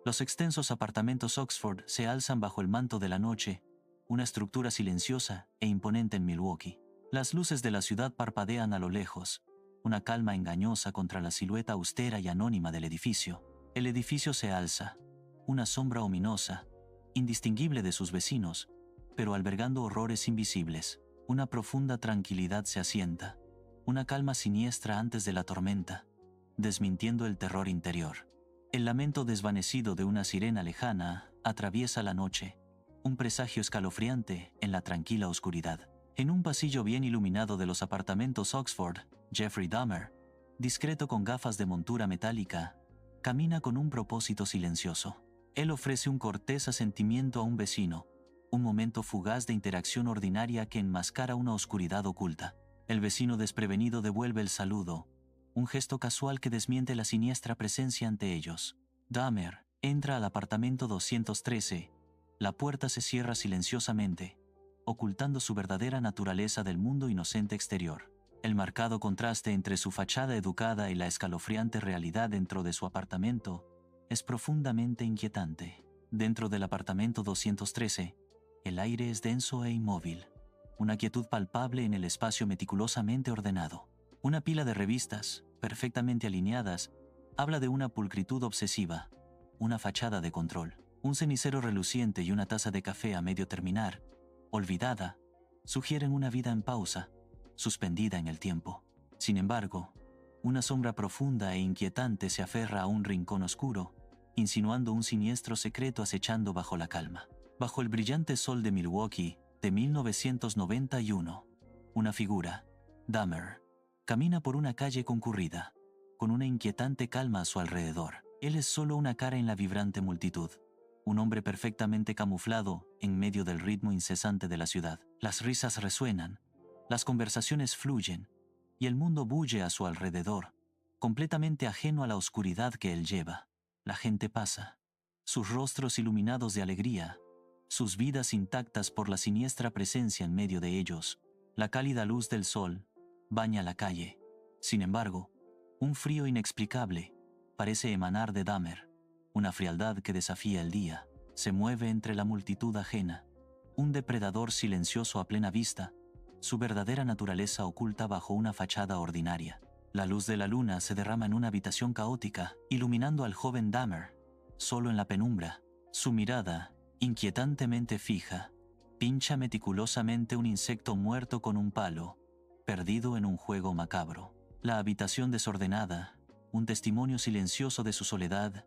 Los extensos apartamentos Oxford se alzan bajo el manto de la noche, una estructura silenciosa e imponente en Milwaukee. Las luces de la ciudad parpadean a lo lejos, una calma engañosa contra la silueta austera y anónima del edificio. El edificio se alza, una sombra ominosa, indistinguible de sus vecinos, pero albergando horrores invisibles. Una profunda tranquilidad se asienta, una calma siniestra antes de la tormenta, desmintiendo el terror interior. El lamento desvanecido de una sirena lejana atraviesa la noche, un presagio escalofriante en la tranquila oscuridad. En un pasillo bien iluminado de los apartamentos Oxford, Jeffrey Dahmer, discreto con gafas de montura metálica, camina con un propósito silencioso. Él ofrece un cortés asentimiento a un vecino, un momento fugaz de interacción ordinaria que enmascara una oscuridad oculta. El vecino desprevenido devuelve el saludo, un gesto casual que desmiente la siniestra presencia ante ellos. Dahmer entra al apartamento 213. La puerta se cierra silenciosamente, ocultando su verdadera naturaleza del mundo inocente exterior. El marcado contraste entre su fachada educada y la escalofriante realidad dentro de su apartamento es profundamente inquietante. Dentro del apartamento 213, el aire es denso e inmóvil, una quietud palpable en el espacio meticulosamente ordenado. Una pila de revistas, perfectamente alineadas, habla de una pulcritud obsesiva, una fachada de control. Un cenicero reluciente y una taza de café a medio terminar, olvidada, sugieren una vida en pausa, suspendida en el tiempo. Sin embargo, una sombra profunda e inquietante se aferra a un rincón oscuro, insinuando un siniestro secreto acechando bajo la calma. Bajo el brillante sol de Milwaukee de 1991, una figura, Dahmer, camina por una calle concurrida, con una inquietante calma a su alrededor. Él es solo una cara en la vibrante multitud, un hombre perfectamente camuflado en medio del ritmo incesante de la ciudad. Las risas resuenan, las conversaciones fluyen, y el mundo bulle a su alrededor, completamente ajeno a la oscuridad que él lleva. La gente pasa, sus rostros iluminados de alegría, sus vidas intactas por la siniestra presencia en medio de ellos. La cálida luz del sol baña la calle. Sin embargo, un frío inexplicable parece emanar de Dahmer, una frialdad que desafía el día. Se mueve entre la multitud ajena, un depredador silencioso a plena vista, su verdadera naturaleza oculta bajo una fachada ordinaria. La luz de la luna se derrama en una habitación caótica, iluminando al joven Dahmer, solo en la penumbra. Su mirada, inquietantemente fija, pincha meticulosamente un insecto muerto con un palo, perdido en un juego macabro. La habitación desordenada, un testimonio silencioso de su soledad,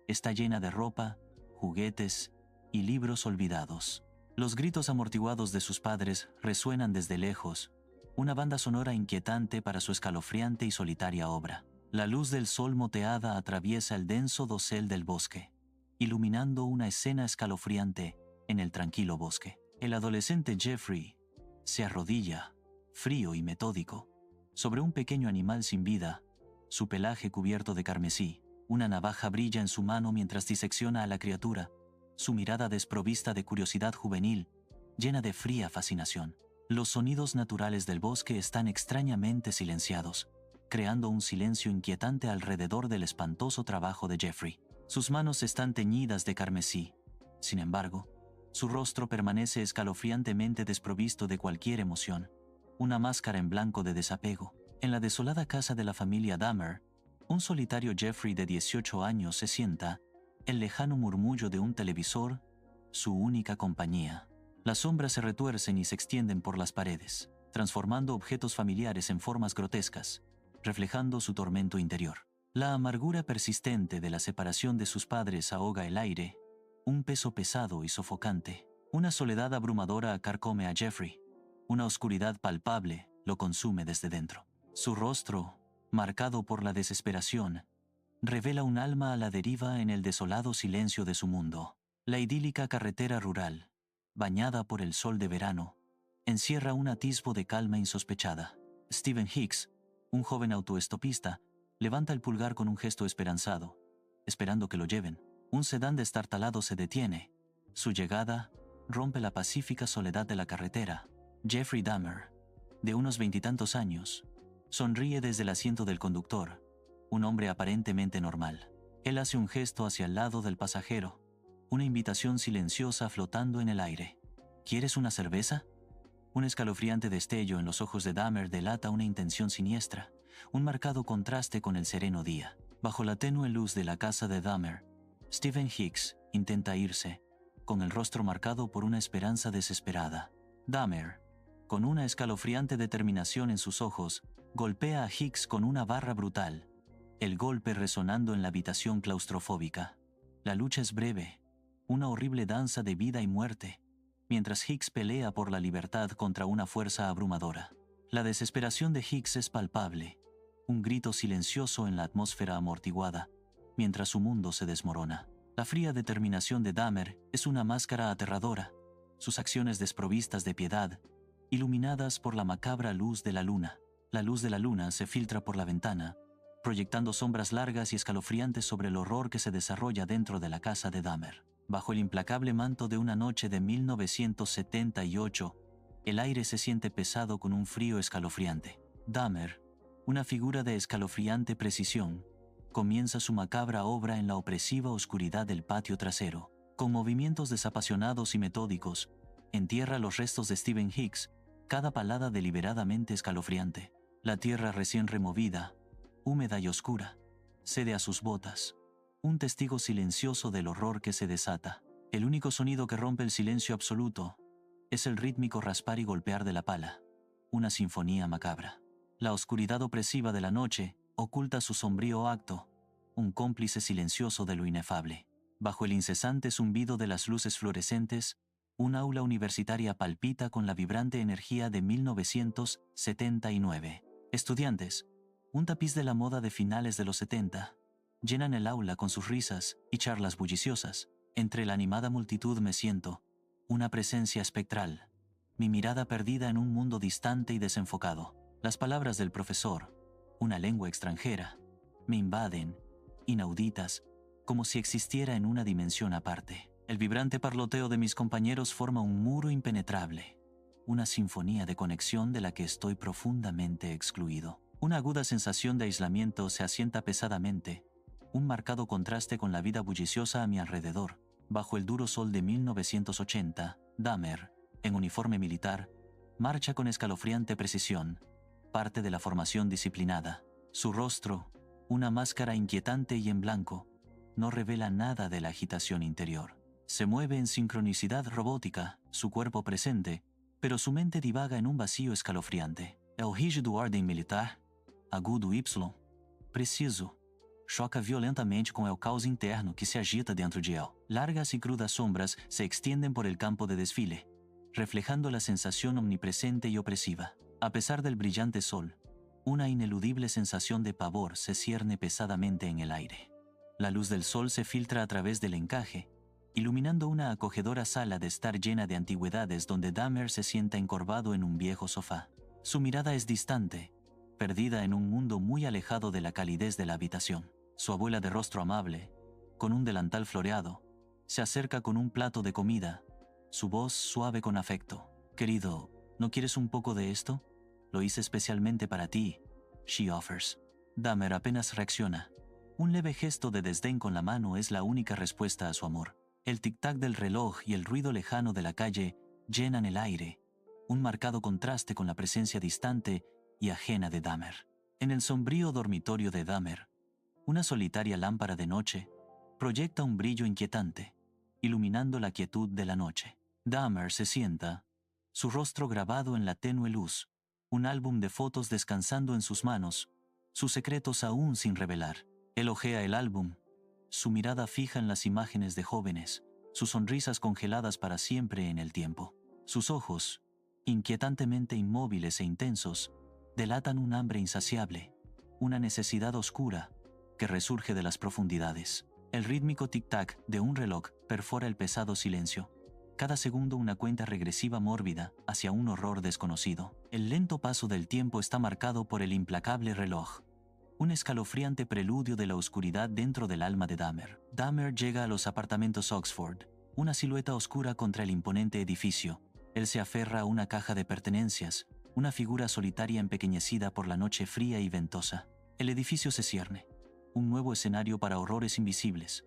está llena de ropa, juguetes y libros olvidados. Los gritos amortiguados de sus padres resuenan desde lejos, una banda sonora inquietante para su escalofriante y solitaria obra. La luz del sol moteada atraviesa el denso dosel del bosque, iluminando una escena escalofriante en el tranquilo bosque. El adolescente Jeffrey se arrodilla, frío y metódico, sobre un pequeño animal sin vida, su pelaje cubierto de carmesí. Una navaja brilla en su mano mientras disecciona a la criatura, su mirada desprovista de curiosidad juvenil, llena de fría fascinación. Los sonidos naturales del bosque están extrañamente silenciados, creando un silencio inquietante alrededor del espantoso trabajo de Jeffrey. Sus manos están teñidas de carmesí. Sin embargo, su rostro permanece escalofriantemente desprovisto de cualquier emoción, una máscara en blanco de desapego. En la desolada casa de la familia Dahmer, un solitario Jeffrey de 18 años se sienta, el lejano murmullo de un televisor, su única compañía. Las sombras se retuercen y se extienden por las paredes, transformando objetos familiares en formas grotescas, reflejando su tormento interior. La amargura persistente de la separación de sus padres ahoga el aire, un peso pesado y sofocante. Una soledad abrumadora carcome a Jeffrey, una oscuridad palpable lo consume desde dentro. Su rostro, marcado por la desesperación, revela un alma a la deriva en el desolado silencio de su mundo. La idílica carretera rural, bañada por el sol de verano, encierra un atisbo de calma insospechada. Stephen Hicks, un joven autoestopista, levanta el pulgar con un gesto esperanzado, esperando que lo lleven. Un sedán destartalado se detiene. Su llegada rompe la pacífica soledad de la carretera. Jeffrey Dahmer, de unos 20 y tantos años, sonríe desde el asiento del conductor, un hombre aparentemente normal. Él hace un gesto hacia el lado del pasajero, una invitación silenciosa flotando en el aire. ¿Quieres una cerveza? Un escalofriante destello en los ojos de Dahmer delata una intención siniestra, un marcado contraste con el sereno día. Bajo la tenue luz de la casa de Dahmer, Stephen Hicks intenta irse, con el rostro marcado por una esperanza desesperada. Dahmer, con una escalofriante determinación en sus ojos, golpea a Hicks con una barra brutal, el golpe resonando en la habitación claustrofóbica. La lucha es breve, una horrible danza de vida y muerte, mientras Hicks pelea por la libertad contra una fuerza abrumadora. La desesperación de Hicks es palpable, un grito silencioso en la atmósfera amortiguada, mientras su mundo se desmorona. La fría determinación de Dahmer es una máscara aterradora, sus acciones desprovistas de piedad, iluminadas por la macabra luz de la luna. La luz de la luna se filtra por la ventana, proyectando sombras largas y escalofriantes sobre el horror que se desarrolla dentro de la casa de Dahmer. Bajo el implacable manto de una noche de 1978, el aire se siente pesado con un frío escalofriante. Dahmer, una figura de escalofriante precisión, comienza su macabra obra en la opresiva oscuridad del patio trasero. Con movimientos desapasionados y metódicos, entierra los restos de Stephen Hicks, cada palada deliberadamente escalofriante. La tierra recién removida, húmeda y oscura, cede a sus botas, un testigo silencioso del horror que se desata. El único sonido que rompe el silencio absoluto es el rítmico raspar y golpear de la pala, una sinfonía macabra. La oscuridad opresiva de la noche oculta su sombrío acto, un cómplice silencioso de lo inefable. Bajo el incesante zumbido de las luces fluorescentes, un aula universitaria palpita con la vibrante energía de 1979. Estudiantes, un tapiz de la moda de finales de los 70, llenan el aula con sus risas y charlas bulliciosas. Entre la animada multitud me siento, una presencia espectral, mi mirada perdida en un mundo distante y desenfocado. Las palabras del profesor, una lengua extranjera, me invaden, inauditas, como si existiera en una dimensión aparte. El vibrante parloteo de mis compañeros forma un muro impenetrable, una sinfonía de conexión de la que estoy profundamente excluido. Una aguda sensación de aislamiento se asienta pesadamente, un marcado contraste con la vida bulliciosa a mi alrededor. Bajo el duro sol de 1980, Dahmer, en uniforme militar, marcha con escalofriante precisión, parte de la formación disciplinada. Su rostro, una máscara inquietante y en blanco, no revela nada de la agitación interior. Se mueve en sincronicidad robótica, su cuerpo presente, pero su mente divaga en un vacío escalofriante. El rígido ordem militar, agudo Y, preciso, choca violentamente com el caos interno que se agita dentro de él. Largas y crudas sombras se extienden por el campo de desfile, reflejando la sensación omnipresente y opresiva. A pesar del brillante sol, una ineludible sensación de pavor se cierne pesadamente en el aire. La luz del sol se filtra a través del encaje, iluminando una acogedora sala de estar llena de antigüedades donde Dahmer se sienta encorvado en un viejo sofá. Su mirada es distante, perdida en un mundo muy alejado de la calidez de la habitación. Su abuela de rostro amable, con un delantal floreado, se acerca con un plato de comida, su voz suave con afecto. «Querido, ¿no quieres un poco de esto? Lo hice especialmente para ti», she offers. Dahmer apenas reacciona. Un leve gesto de desdén con la mano es la única respuesta a su amor. El tic-tac del reloj y el ruido lejano de la calle llenan el aire, un marcado contraste con la presencia distante y ajena de Dahmer. En el sombrío dormitorio de Dahmer, una solitaria lámpara de noche proyecta un brillo inquietante, iluminando la quietud de la noche. Dahmer se sienta, su rostro grabado en la tenue luz, un álbum de fotos descansando en sus manos, sus secretos aún sin revelar. Él hojea el álbum, su mirada fija en las imágenes de jóvenes, sus sonrisas congeladas para siempre en el tiempo. Sus ojos, inquietantemente inmóviles e intensos, delatan un hambre insaciable, una necesidad oscura que resurge de las profundidades. El rítmico tic-tac de un reloj perfora el pesado silencio. Cada segundo una cuenta regresiva mórbida hacia un horror desconocido. El lento paso del tiempo está marcado por el implacable reloj, un escalofriante preludio de la oscuridad dentro del alma de Dahmer. Dahmer llega a los apartamentos Oxford, una silueta oscura contra el imponente edificio. Él se aferra a una caja de pertenencias, una figura solitaria empequeñecida por la noche fría y ventosa. El edificio se cierne, un nuevo escenario para horrores invisibles,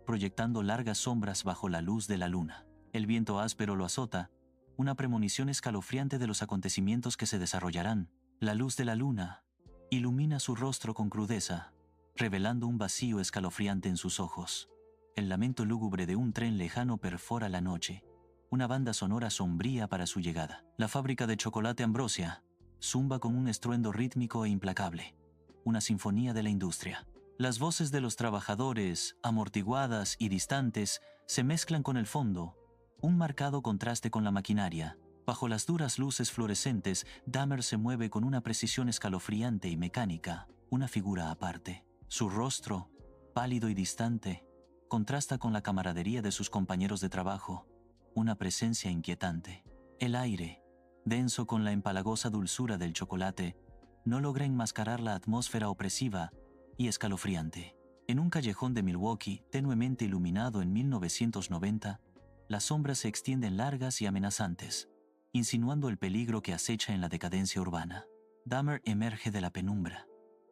proyectando largas sombras bajo la luz de la luna. El viento áspero lo azota, una premonición escalofriante de los acontecimientos que se desarrollarán. La luz de la luna ilumina su rostro con crudeza, revelando un vacío escalofriante en sus ojos. El lamento lúgubre de un tren lejano perfora la noche, una banda sonora sombría para su llegada. La fábrica de chocolate Ambrosia zumba con un estruendo rítmico e implacable, una sinfonía de la industria. Las voces de los trabajadores, amortiguadas y distantes, se mezclan con el fondo, un marcado contraste con la maquinaria. Bajo las duras luces fluorescentes, Dahmer se mueve con una precisión escalofriante y mecánica, una figura aparte. Su rostro, pálido y distante, contrasta con la camaradería de sus compañeros de trabajo, una presencia inquietante. El aire, denso con la empalagosa dulzura del chocolate, no logra enmascarar la atmósfera opresiva y escalofriante. En un callejón de Milwaukee, tenuemente iluminado en 1990, las sombras se extienden largas y amenazantes, insinuando el peligro que acecha en la decadencia urbana. Dahmer emerge de la penumbra,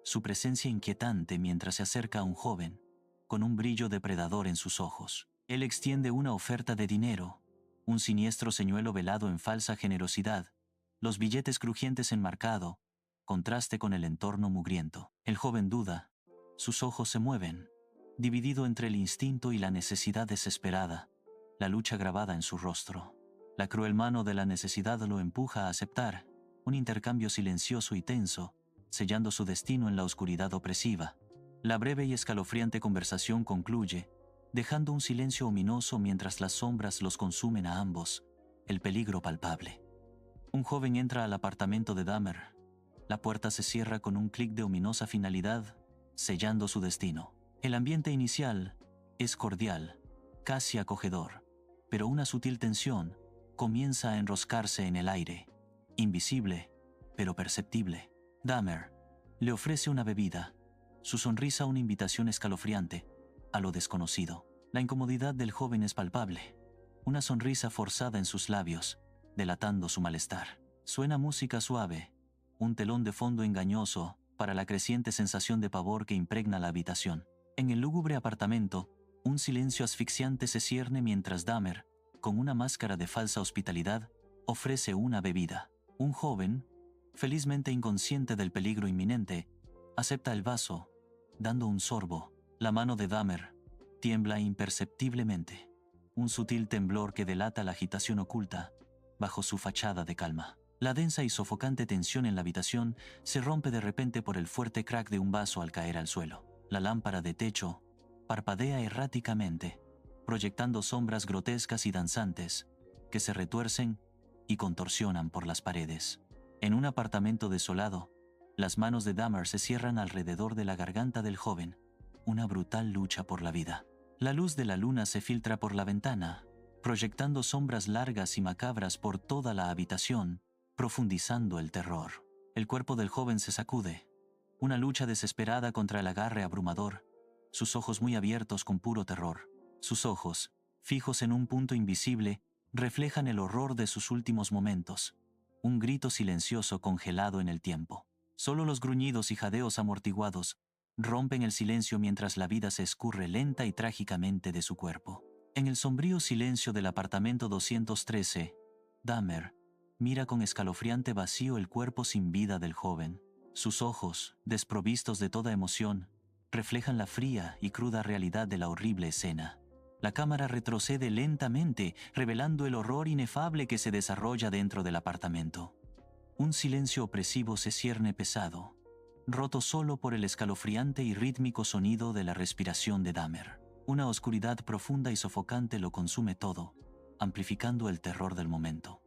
su presencia inquietante mientras se acerca a un joven, con un brillo depredador en sus ojos. Él extiende una oferta de dinero, un siniestro señuelo velado en falsa generosidad, los billetes crujientes enmarcado, contraste con el entorno mugriento. El joven duda, sus ojos se mueven, dividido entre el instinto y la necesidad desesperada, la lucha grabada en su rostro. La cruel mano de la necesidad lo empuja a aceptar, un intercambio silencioso y tenso, sellando su destino en la oscuridad opresiva. La breve y escalofriante conversación concluye, dejando un silencio ominoso mientras las sombras los consumen a ambos, el peligro palpable. Un joven entra al apartamento de Dahmer. La puerta se cierra con un clic de ominosa finalidad, sellando su destino. El ambiente inicial es cordial, casi acogedor, pero una sutil tensión comienza a enroscarse en el aire, invisible, pero perceptible. Dahmer le ofrece una bebida, su sonrisa una invitación escalofriante a lo desconocido. La incomodidad del joven es palpable, una sonrisa forzada en sus labios, delatando su malestar. Suena música suave, un telón de fondo engañoso para la creciente sensación de pavor que impregna la habitación. En el lúgubre apartamento, un silencio asfixiante se cierne mientras Dahmer, con una máscara de falsa hospitalidad, ofrece una bebida. Un joven, felizmente inconsciente del peligro inminente, acepta el vaso, dando un sorbo. La mano de Dahmer tiembla imperceptiblemente, un sutil temblor que delata la agitación oculta bajo su fachada de calma. La densa y sofocante tensión en la habitación se rompe de repente por el fuerte crack de un vaso al caer al suelo. La lámpara de techo parpadea erráticamente, proyectando sombras grotescas y danzantes que se retuercen y contorsionan por las paredes. En un apartamento desolado, las manos de Dahmer se cierran alrededor de la garganta del joven, una brutal lucha por la vida. La luz de la luna se filtra por la ventana, proyectando sombras largas y macabras por toda la habitación, profundizando el terror. El cuerpo del joven se sacude, una lucha desesperada contra el agarre abrumador, sus ojos muy abiertos con puro terror. Sus ojos, fijos en un punto invisible, reflejan el horror de sus últimos momentos, un grito silencioso congelado en el tiempo. Solo los gruñidos y jadeos amortiguados rompen el silencio mientras la vida se escurre lenta y trágicamente de su cuerpo. En el sombrío silencio del apartamento 213, Dahmer mira con escalofriante vacío el cuerpo sin vida del joven. Sus ojos, desprovistos de toda emoción, reflejan la fría y cruda realidad de la horrible escena. La cámara retrocede lentamente, revelando el horror inefable que se desarrolla dentro del apartamento. Un silencio opresivo se cierne pesado, roto solo por el escalofriante y rítmico sonido de la respiración de Dahmer. Una oscuridad profunda y sofocante lo consume todo, amplificando el terror del momento.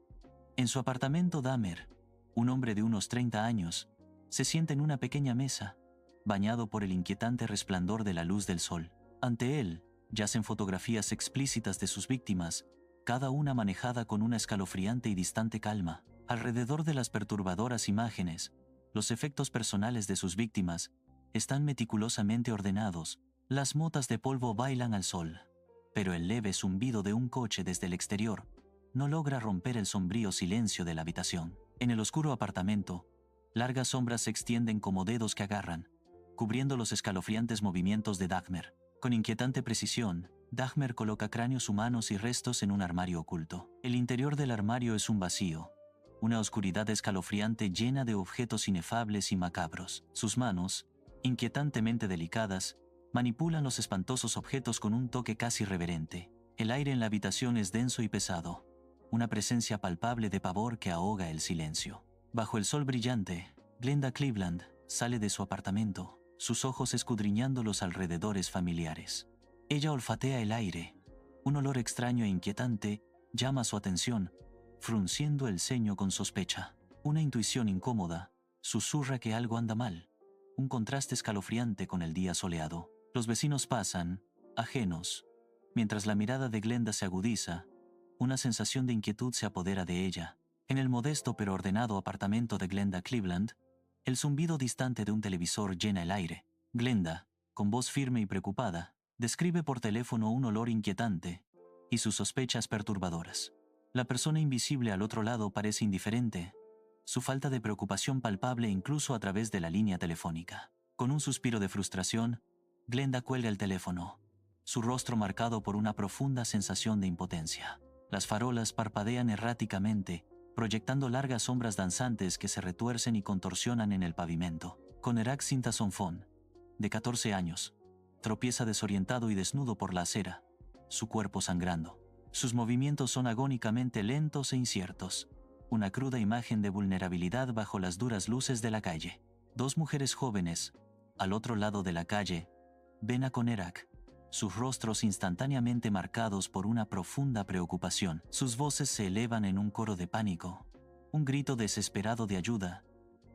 En su apartamento, Dahmer, un hombre de unos 30 años, se sienta en una pequeña mesa, bañado por el inquietante resplandor de la luz del sol. Ante él, yacen fotografías explícitas de sus víctimas, cada una manejada con una escalofriante y distante calma. Alrededor de las perturbadoras imágenes, los efectos personales de sus víctimas están meticulosamente ordenados. Las motas de polvo bailan al sol, pero el leve zumbido de un coche desde el exterior no logra romper el sombrío silencio de la habitación. En el oscuro apartamento, largas sombras se extienden como dedos que agarran, cubriendo los escalofriantes movimientos de Dahmer. Con inquietante precisión, Dahmer coloca cráneos humanos y restos en un armario oculto. El interior del armario es un vacío, una oscuridad escalofriante llena de objetos inefables y macabros. Sus manos, inquietantemente delicadas, manipulan los espantosos objetos con un toque casi reverente. El aire en la habitación es denso y pesado, una presencia palpable de pavor que ahoga el silencio. Bajo el sol brillante, Glenda Cleveland sale de su apartamento, sus ojos escudriñando los alrededores familiares. Ella olfatea el aire. Un olor extraño e inquietante llama su atención, frunciendo el ceño con sospecha. Una intuición incómoda susurra que algo anda mal. Un contraste escalofriante con el día soleado. Los vecinos pasan, ajenos. Mientras la mirada de Glenda se agudiza, una sensación de inquietud se apodera de ella. En el modesto pero ordenado apartamento de Glenda Cleveland, el zumbido distante de un televisor llena el aire. Glenda, con voz firme y preocupada, describe por teléfono un olor inquietante y sus sospechas perturbadoras. La persona invisible al otro lado parece indiferente, su falta de preocupación palpable incluso a través de la línea telefónica. Con un suspiro de frustración, Glenda cuelga el teléfono, su rostro marcado por una profunda sensación de impotencia. Las farolas parpadean erráticamente, proyectando largas sombras danzantes que se retuercen y contorsionan en el pavimento. Conerak Sintasonfón, de 14 años, tropieza desorientado y desnudo por la acera, su cuerpo sangrando. Sus movimientos son agónicamente lentos e inciertos, una cruda imagen de vulnerabilidad bajo las duras luces de la calle. Dos mujeres jóvenes, al otro lado de la calle, ven a Conerak, sus rostros instantáneamente marcados por una profunda preocupación. Sus voces se elevan en un coro de pánico, un grito desesperado de ayuda,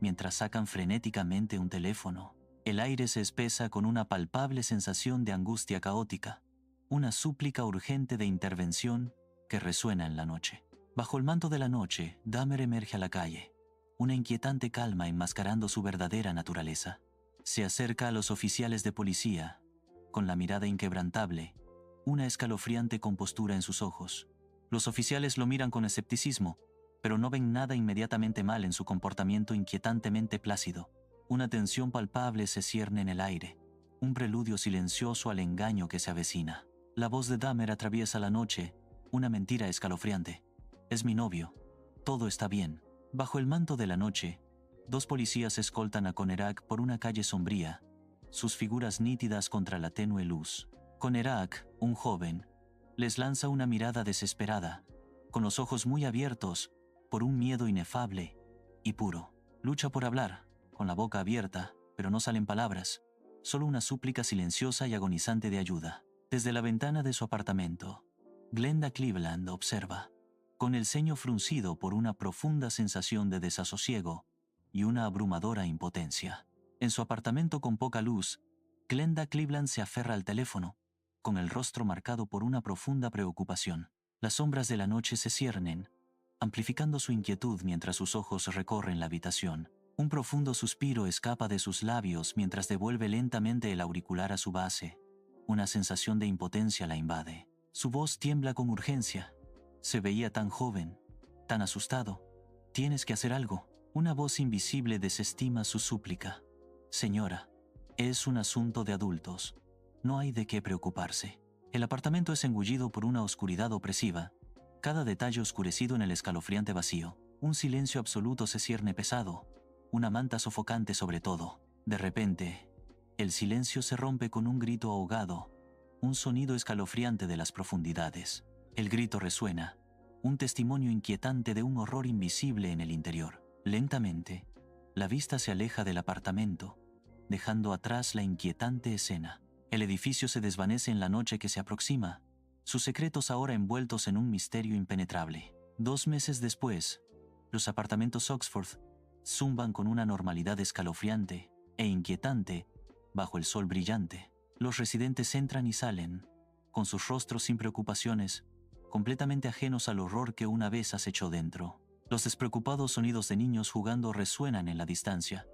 mientras sacan frenéticamente un teléfono. El aire se espesa con una palpable sensación de angustia caótica, una súplica urgente de intervención que resuena en la noche. Bajo el manto de la noche, Dahmer emerge a la calle, una inquietante calma enmascarando su verdadera naturaleza. Se acerca a los oficiales de policía, con la mirada inquebrantable, una escalofriante compostura en sus ojos. Los oficiales lo miran con escepticismo, pero no ven nada inmediatamente mal en su comportamiento inquietantemente plácido. Una tensión palpable se cierne en el aire, un preludio silencioso al engaño que se avecina. La voz de Dahmer atraviesa la noche, una mentira escalofriante. Es mi novio. Todo está bien. Bajo el manto de la noche, dos policías escoltan a Conerak por una calle sombría, sus figuras nítidas contra la tenue luz. Conerak, un joven, les lanza una mirada desesperada, con los ojos muy abiertos, por un miedo inefable y puro. Lucha por hablar, con la boca abierta, pero no salen palabras, solo una súplica silenciosa y agonizante de ayuda. Desde la ventana de su apartamento, Glenda Cleveland observa, con el ceño fruncido por una profunda sensación de desasosiego y una abrumadora impotencia. En su apartamento con poca luz, Glenda Cleveland se aferra al teléfono, con el rostro marcado por una profunda preocupación. Las sombras de la noche se ciernen, amplificando su inquietud mientras sus ojos recorren la habitación. Un profundo suspiro escapa de sus labios mientras devuelve lentamente el auricular a su base. Una sensación de impotencia la invade. Su voz tiembla con urgencia. Se veía tan joven, tan asustado. «Tienes que hacer algo». Una voz invisible desestima su súplica. «Señora, es un asunto de adultos. No hay de qué preocuparse». El apartamento es engullido por una oscuridad opresiva, cada detalle oscurecido en el escalofriante vacío. Un silencio absoluto se cierne pesado, una manta sofocante sobre todo. De repente, el silencio se rompe con un grito ahogado, un sonido escalofriante de las profundidades. El grito resuena, un testimonio inquietante de un horror invisible en el interior. Lentamente, la vista se aleja del apartamento, dejando atrás la inquietante escena. El edificio se desvanece en la noche que se aproxima, sus secretos ahora envueltos en un misterio impenetrable. 2 meses después, los apartamentos Oxford zumban con una normalidad escalofriante e inquietante bajo el sol brillante. Los residentes entran y salen, con sus rostros sin preocupaciones, completamente ajenos al horror que una vez acechó dentro. Los despreocupados sonidos de niños jugando resuenan en la distancia,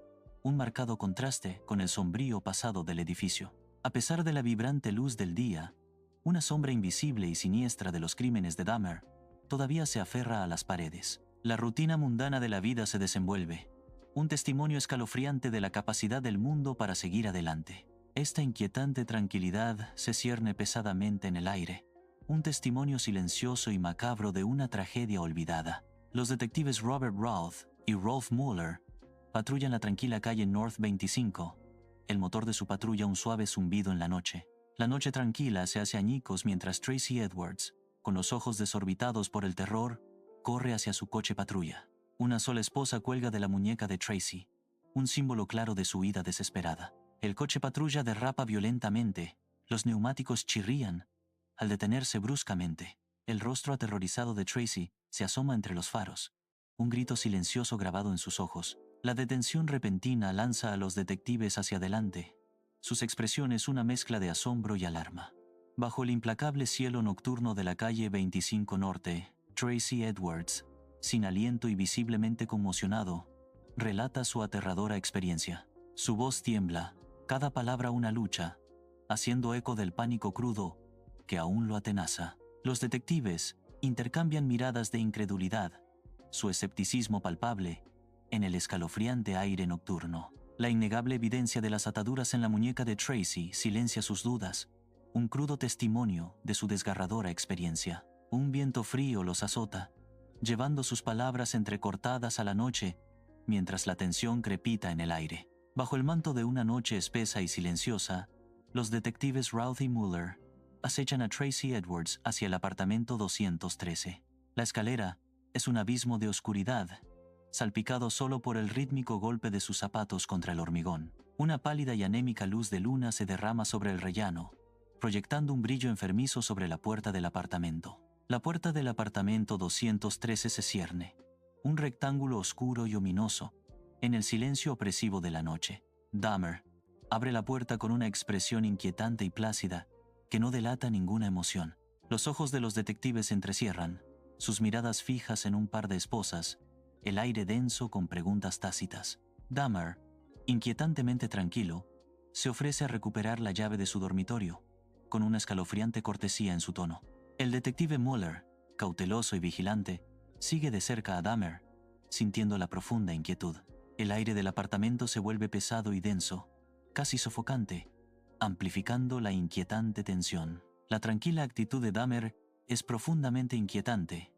un marcado contraste con el sombrío pasado del edificio. A pesar de la vibrante luz del día, una sombra invisible y siniestra de los crímenes de Dahmer todavía se aferra a las paredes. La rutina mundana de la vida se desenvuelve, Un testimonio escalofriante de la capacidad del mundo para seguir adelante. Esta inquietante tranquilidad se cierne pesadamente en el aire. Un testimonio silencioso y macabro de una tragedia olvidada. Los detectives Robert Routh y Rolf Mueller patrullan la tranquila calle North 25. El motor de su patrulla un suave zumbido en la noche. La noche tranquila se hace añicos mientras Tracy Edwards, con los ojos desorbitados por el terror, corre hacia su coche patrulla. Una sola esposa cuelga de la muñeca de Tracy, un símbolo claro de su huida desesperada. El coche patrulla derrapa violentamente, los neumáticos chirrían. Al detenerse bruscamente, el rostro aterrorizado de Tracy se asoma entre los faros. Un grito silencioso grabado en sus ojos. La detención repentina lanza a los detectives hacia adelante. Sus expresiones una mezcla de asombro y alarma. Bajo el implacable cielo nocturno de la calle 25 Norte, Tracy Edwards, sin aliento y visiblemente conmocionado, relata su aterradora experiencia. Su voz tiembla, cada palabra una lucha, haciendo eco del pánico crudo que aún lo atenaza. Los detectives intercambian miradas de incredulidad, su escepticismo palpable, en el escalofriante aire nocturno. La innegable evidencia de las ataduras en la muñeca de Tracy silencia sus dudas, un crudo testimonio de su desgarradora experiencia. Un viento frío los azota, llevando sus palabras entrecortadas a la noche, mientras la tensión crepita en el aire. Bajo el manto de una noche espesa y silenciosa, los detectives Routh y Mueller acechan a Tracy Edwards hacia el apartamento 213. La escalera es un abismo de oscuridad, salpicado solo por el rítmico golpe de sus zapatos contra el hormigón. Una pálida y anémica luz de luna se derrama sobre el rellano, proyectando un brillo enfermizo sobre la puerta del apartamento. La puerta del apartamento 213 se cierne, un rectángulo oscuro y ominoso, en el silencio opresivo de la noche. Dahmer abre la puerta con una expresión inquietante y plácida que no delata ninguna emoción. Los ojos de los detectives se entrecierran, sus miradas fijas en un par de esposas, el aire denso con preguntas tácitas. Dahmer, inquietantemente tranquilo, se ofrece a recuperar la llave de su dormitorio, con una escalofriante cortesía en su tono. El detective Mueller, cauteloso y vigilante, sigue de cerca a Dahmer, sintiendo la profunda inquietud. El aire del apartamento se vuelve pesado y denso, casi sofocante, amplificando la inquietante tensión. La tranquila actitud de Dahmer es profundamente inquietante,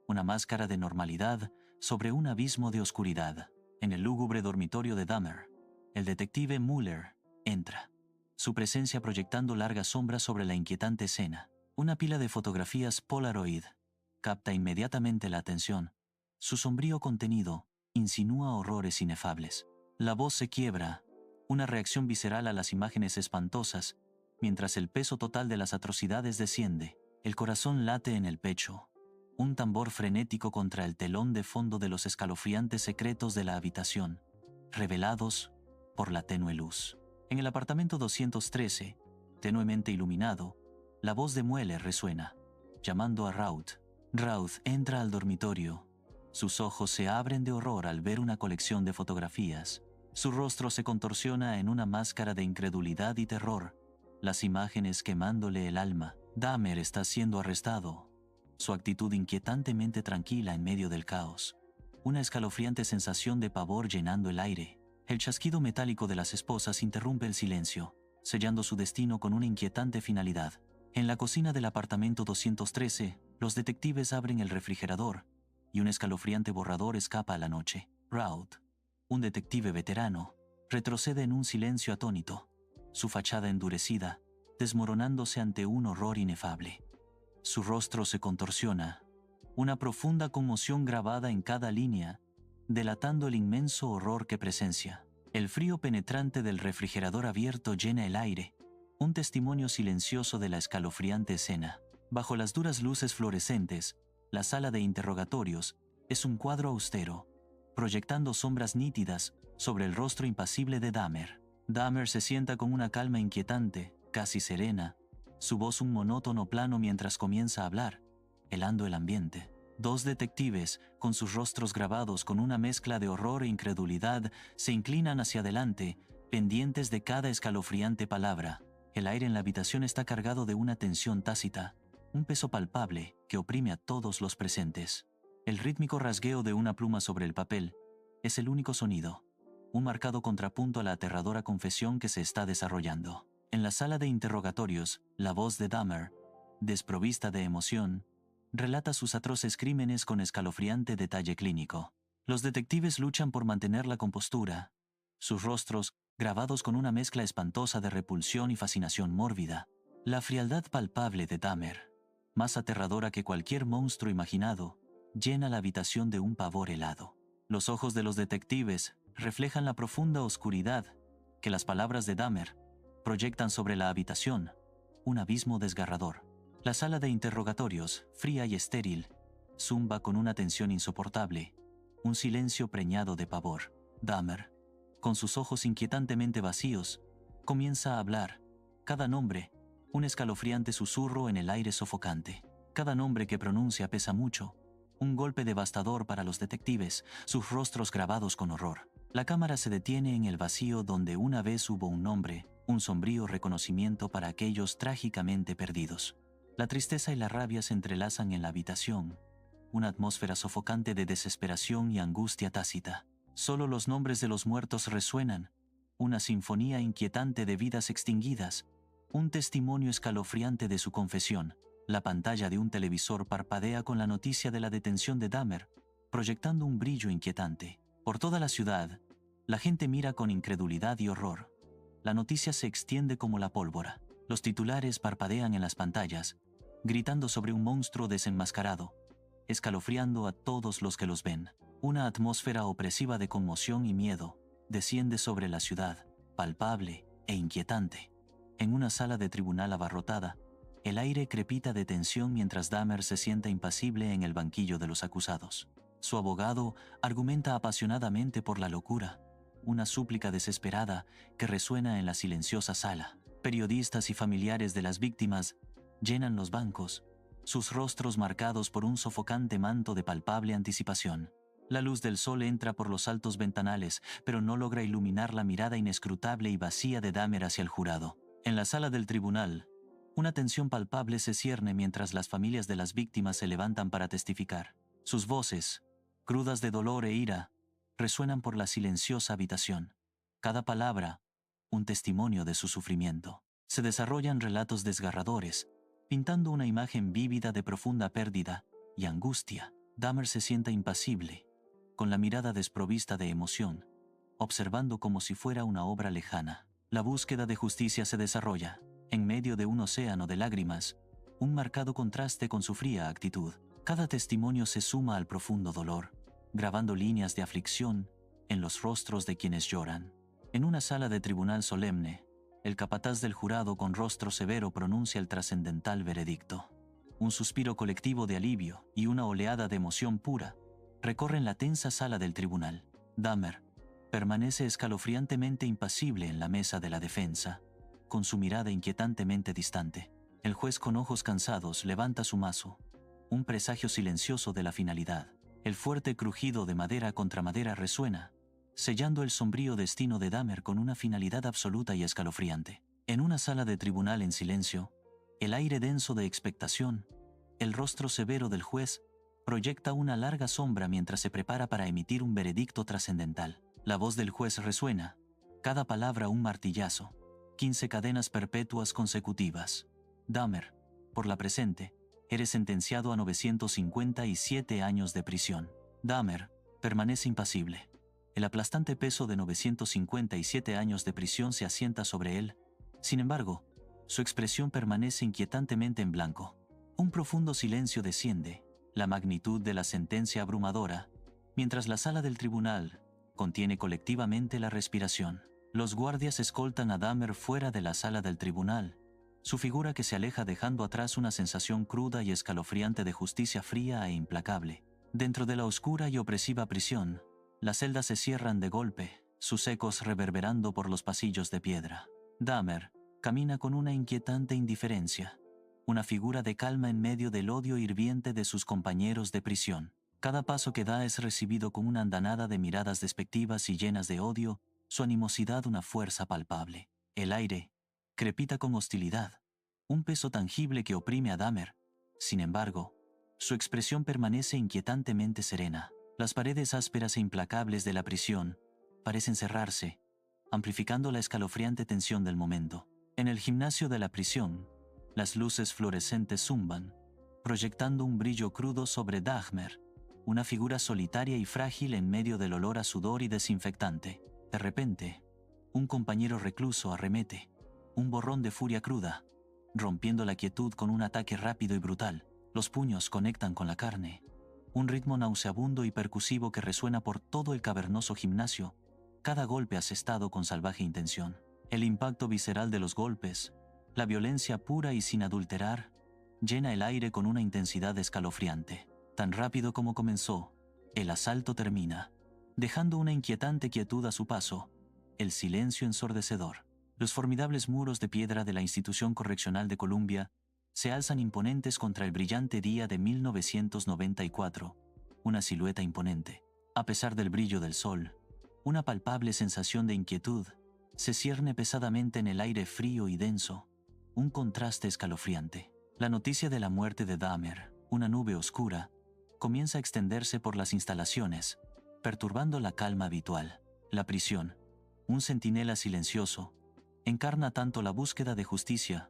una máscara de normalidad sobre un abismo de oscuridad. En el lúgubre dormitorio de Dahmer, el detective Mueller entra, su presencia proyectando largas sombras sobre la inquietante escena. Una pila de fotografías Polaroid capta inmediatamente la atención. Su sombrío contenido insinúa horrores inefables. La voz se quiebra, una reacción visceral a las imágenes espantosas, mientras el peso total de las atrocidades desciende. El corazón late en el pecho, un tambor frenético contra el telón de fondo de los escalofriantes secretos de la habitación, revelados por la tenue luz. En el apartamento 213, tenuemente iluminado, la voz de Mueller resuena, llamando a Routh. Routh entra al dormitorio. Sus ojos se abren de horror al ver una colección de fotografías. Su rostro se contorsiona en una máscara de incredulidad y terror, las imágenes quemándole el alma. Dahmer está siendo arrestado, su actitud inquietantemente tranquila en medio del caos. Una escalofriante sensación de pavor llenando el aire. El chasquido metálico de las esposas interrumpe el silencio, sellando su destino con una inquietante finalidad. En la cocina del apartamento 213, los detectives abren el refrigerador y un escalofriante borrador escapa a la noche. Routh, un detective veterano, retrocede en un silencio atónito, su fachada endurecida, desmoronándose ante un horror inefable. Su rostro se contorsiona, una profunda conmoción grabada en cada línea, delatando el inmenso horror que presencia. El frío penetrante del refrigerador abierto llena el aire, un testimonio silencioso de la escalofriante escena. Bajo las duras luces fluorescentes, la sala de interrogatorios es un cuadro austero, proyectando sombras nítidas sobre el rostro impasible de Dahmer. Dahmer se sienta con una calma inquietante, casi serena, su voz un monótono plano mientras comienza a hablar, helando el ambiente. Dos detectives, con sus rostros grabados con una mezcla de horror e incredulidad, se inclinan hacia adelante, pendientes de cada escalofriante palabra. El aire en la habitación está cargado de una tensión tácita, un peso palpable que oprime a todos los presentes. El rítmico rasgueo de una pluma sobre el papel es el único sonido. un marcado contrapunto a la aterradora confesión que se está desarrollando. En la sala de interrogatorios, la voz de Dahmer, desprovista de emoción, relata sus atroces crímenes con escalofriante detalle clínico. Los detectives luchan por mantener la compostura, sus rostros grabados con una mezcla espantosa de repulsión y fascinación mórbida. La frialdad palpable de Dahmer, más aterradora que cualquier monstruo imaginado, llena la habitación de un pavor helado. Los ojos de los detectives reflejan la profunda oscuridad que las palabras de Dahmer proyectan sobre la habitación, un abismo desgarrador. La sala de interrogatorios, fría y estéril, zumba con una tensión insoportable, un silencio preñado de pavor. Dahmer, con sus ojos inquietantemente vacíos, comienza a hablar. Cada nombre, un escalofriante susurro en el aire sofocante. Cada nombre que pronuncia pesa mucho, un golpe devastador para los detectives, sus rostros grabados con horror. La cámara se detiene en el vacío donde una vez hubo un nombre, un sombrío reconocimiento para aquellos trágicamente perdidos. La tristeza y la rabia se entrelazan en la habitación, una atmósfera sofocante de desesperación y angustia tácita. Solo los nombres de los muertos resuenan, una sinfonía inquietante de vidas extinguidas, un testimonio escalofriante de su confesión. La pantalla de un televisor parpadea con la noticia de la detención de Dahmer, proyectando un brillo inquietante. Por toda la ciudad, la gente mira con incredulidad y horror. La noticia se extiende como la pólvora. Los titulares parpadean en las pantallas, gritando sobre un monstruo desenmascarado, escalofriando a todos los que los ven. Una atmósfera opresiva de conmoción y miedo desciende sobre la ciudad, palpable e inquietante. En una sala de tribunal abarrotada, el aire crepita de tensión mientras Dahmer se sienta impasible en el banquillo de los acusados. Su abogado argumenta apasionadamente por la locura, una súplica desesperada que resuena en la silenciosa sala. Periodistas y familiares de las víctimas llenan los bancos, sus rostros marcados por un sofocante manto de palpable anticipación. La luz del sol entra por los altos ventanales, pero no logra iluminar la mirada inescrutable y vacía de Dahmer hacia el jurado. En la sala del tribunal, una tensión palpable se cierne mientras las familias de las víctimas se levantan para testificar. Sus voces, crudas de dolor e ira, resuenan por la silenciosa habitación. Cada palabra, un testimonio de su sufrimiento. Se desarrollan relatos desgarradores, pintando una imagen vívida de profunda pérdida y angustia. Dahmer se sienta impasible, con la mirada desprovista de emoción, observando como si fuera una obra lejana. La búsqueda de justicia se desarrolla, en medio de un océano de lágrimas, un marcado contraste con su fría actitud. Cada testimonio se suma al profundo dolor, grabando líneas de aflicción en los rostros de quienes lloran. En una sala de tribunal solemne, el capataz del jurado con rostro severo pronuncia el trascendental veredicto. Un suspiro colectivo de alivio y una oleada de emoción pura recorren la tensa sala del tribunal. Dahmer permanece escalofriantemente impasible en la mesa de la defensa, con su mirada inquietantemente distante. El juez con ojos cansados levanta su mazo, un presagio silencioso de la finalidad. El fuerte crujido de madera contra madera resuena, sellando el sombrío destino de Dahmer con una finalidad absoluta y escalofriante. En una sala de tribunal en silencio, el aire denso de expectación, el rostro severo del juez proyecta una larga sombra mientras se prepara para emitir un veredicto trascendental. La voz del juez resuena, cada palabra un martillazo, 15 cadenas perpetuas consecutivas. Dahmer, por la presente, eres sentenciado a 957 años de prisión. Dahmer permanece impasible. El aplastante peso de 957 años de prisión se asienta sobre él. Sin embargo, su expresión permanece inquietantemente en blanco. Un profundo silencio desciende, la magnitud de la sentencia abrumadora, mientras la sala del tribunal contiene colectivamente la respiración. Los guardias escoltan a Dahmer fuera de la sala del tribunal, su figura que se aleja dejando atrás una sensación cruda y escalofriante de justicia fría e implacable. Dentro de la oscura y opresiva prisión, las celdas se cierran de golpe, sus ecos reverberando por los pasillos de piedra. Dahmer camina con una inquietante indiferencia, una figura de calma en medio del odio hirviente de sus compañeros de prisión. Cada paso que da es recibido con una andanada de miradas despectivas y llenas de odio, su animosidad una fuerza palpable. El aire crepita con hostilidad, un peso tangible que oprime a Dahmer. Sin embargo, su expresión permanece inquietantemente serena. Las paredes ásperas e implacables de la prisión parecen cerrarse, amplificando la escalofriante tensión del momento. En el gimnasio de la prisión, las luces fluorescentes zumban, proyectando un brillo crudo sobre Dahmer, una figura solitaria y frágil en medio del olor a sudor y desinfectante. De repente, un compañero recluso arremete, un borrón de furia cruda, rompiendo la quietud con un ataque rápido y brutal. Los puños conectan con la carne, un ritmo nauseabundo y percusivo que resuena por todo el cavernoso gimnasio, cada golpe asestado con salvaje intención. El impacto visceral de los golpes, la violencia pura y sin adulterar, llena el aire con una intensidad escalofriante. Tan rápido como comenzó, el asalto termina, dejando una inquietante quietud a su paso, el silencio ensordecedor. Los formidables muros de piedra de la Institución Correccional de Columbia se alzan imponentes contra el brillante día de 1994, una silueta imponente. A pesar del brillo del sol, una palpable sensación de inquietud se cierne pesadamente en el aire frío y denso, un contraste escalofriante. La noticia de la muerte de Dahmer, una nube oscura, comienza a extenderse por las instalaciones, perturbando la calma habitual. La prisión, un centinela silencioso, encarna tanto la búsqueda de justicia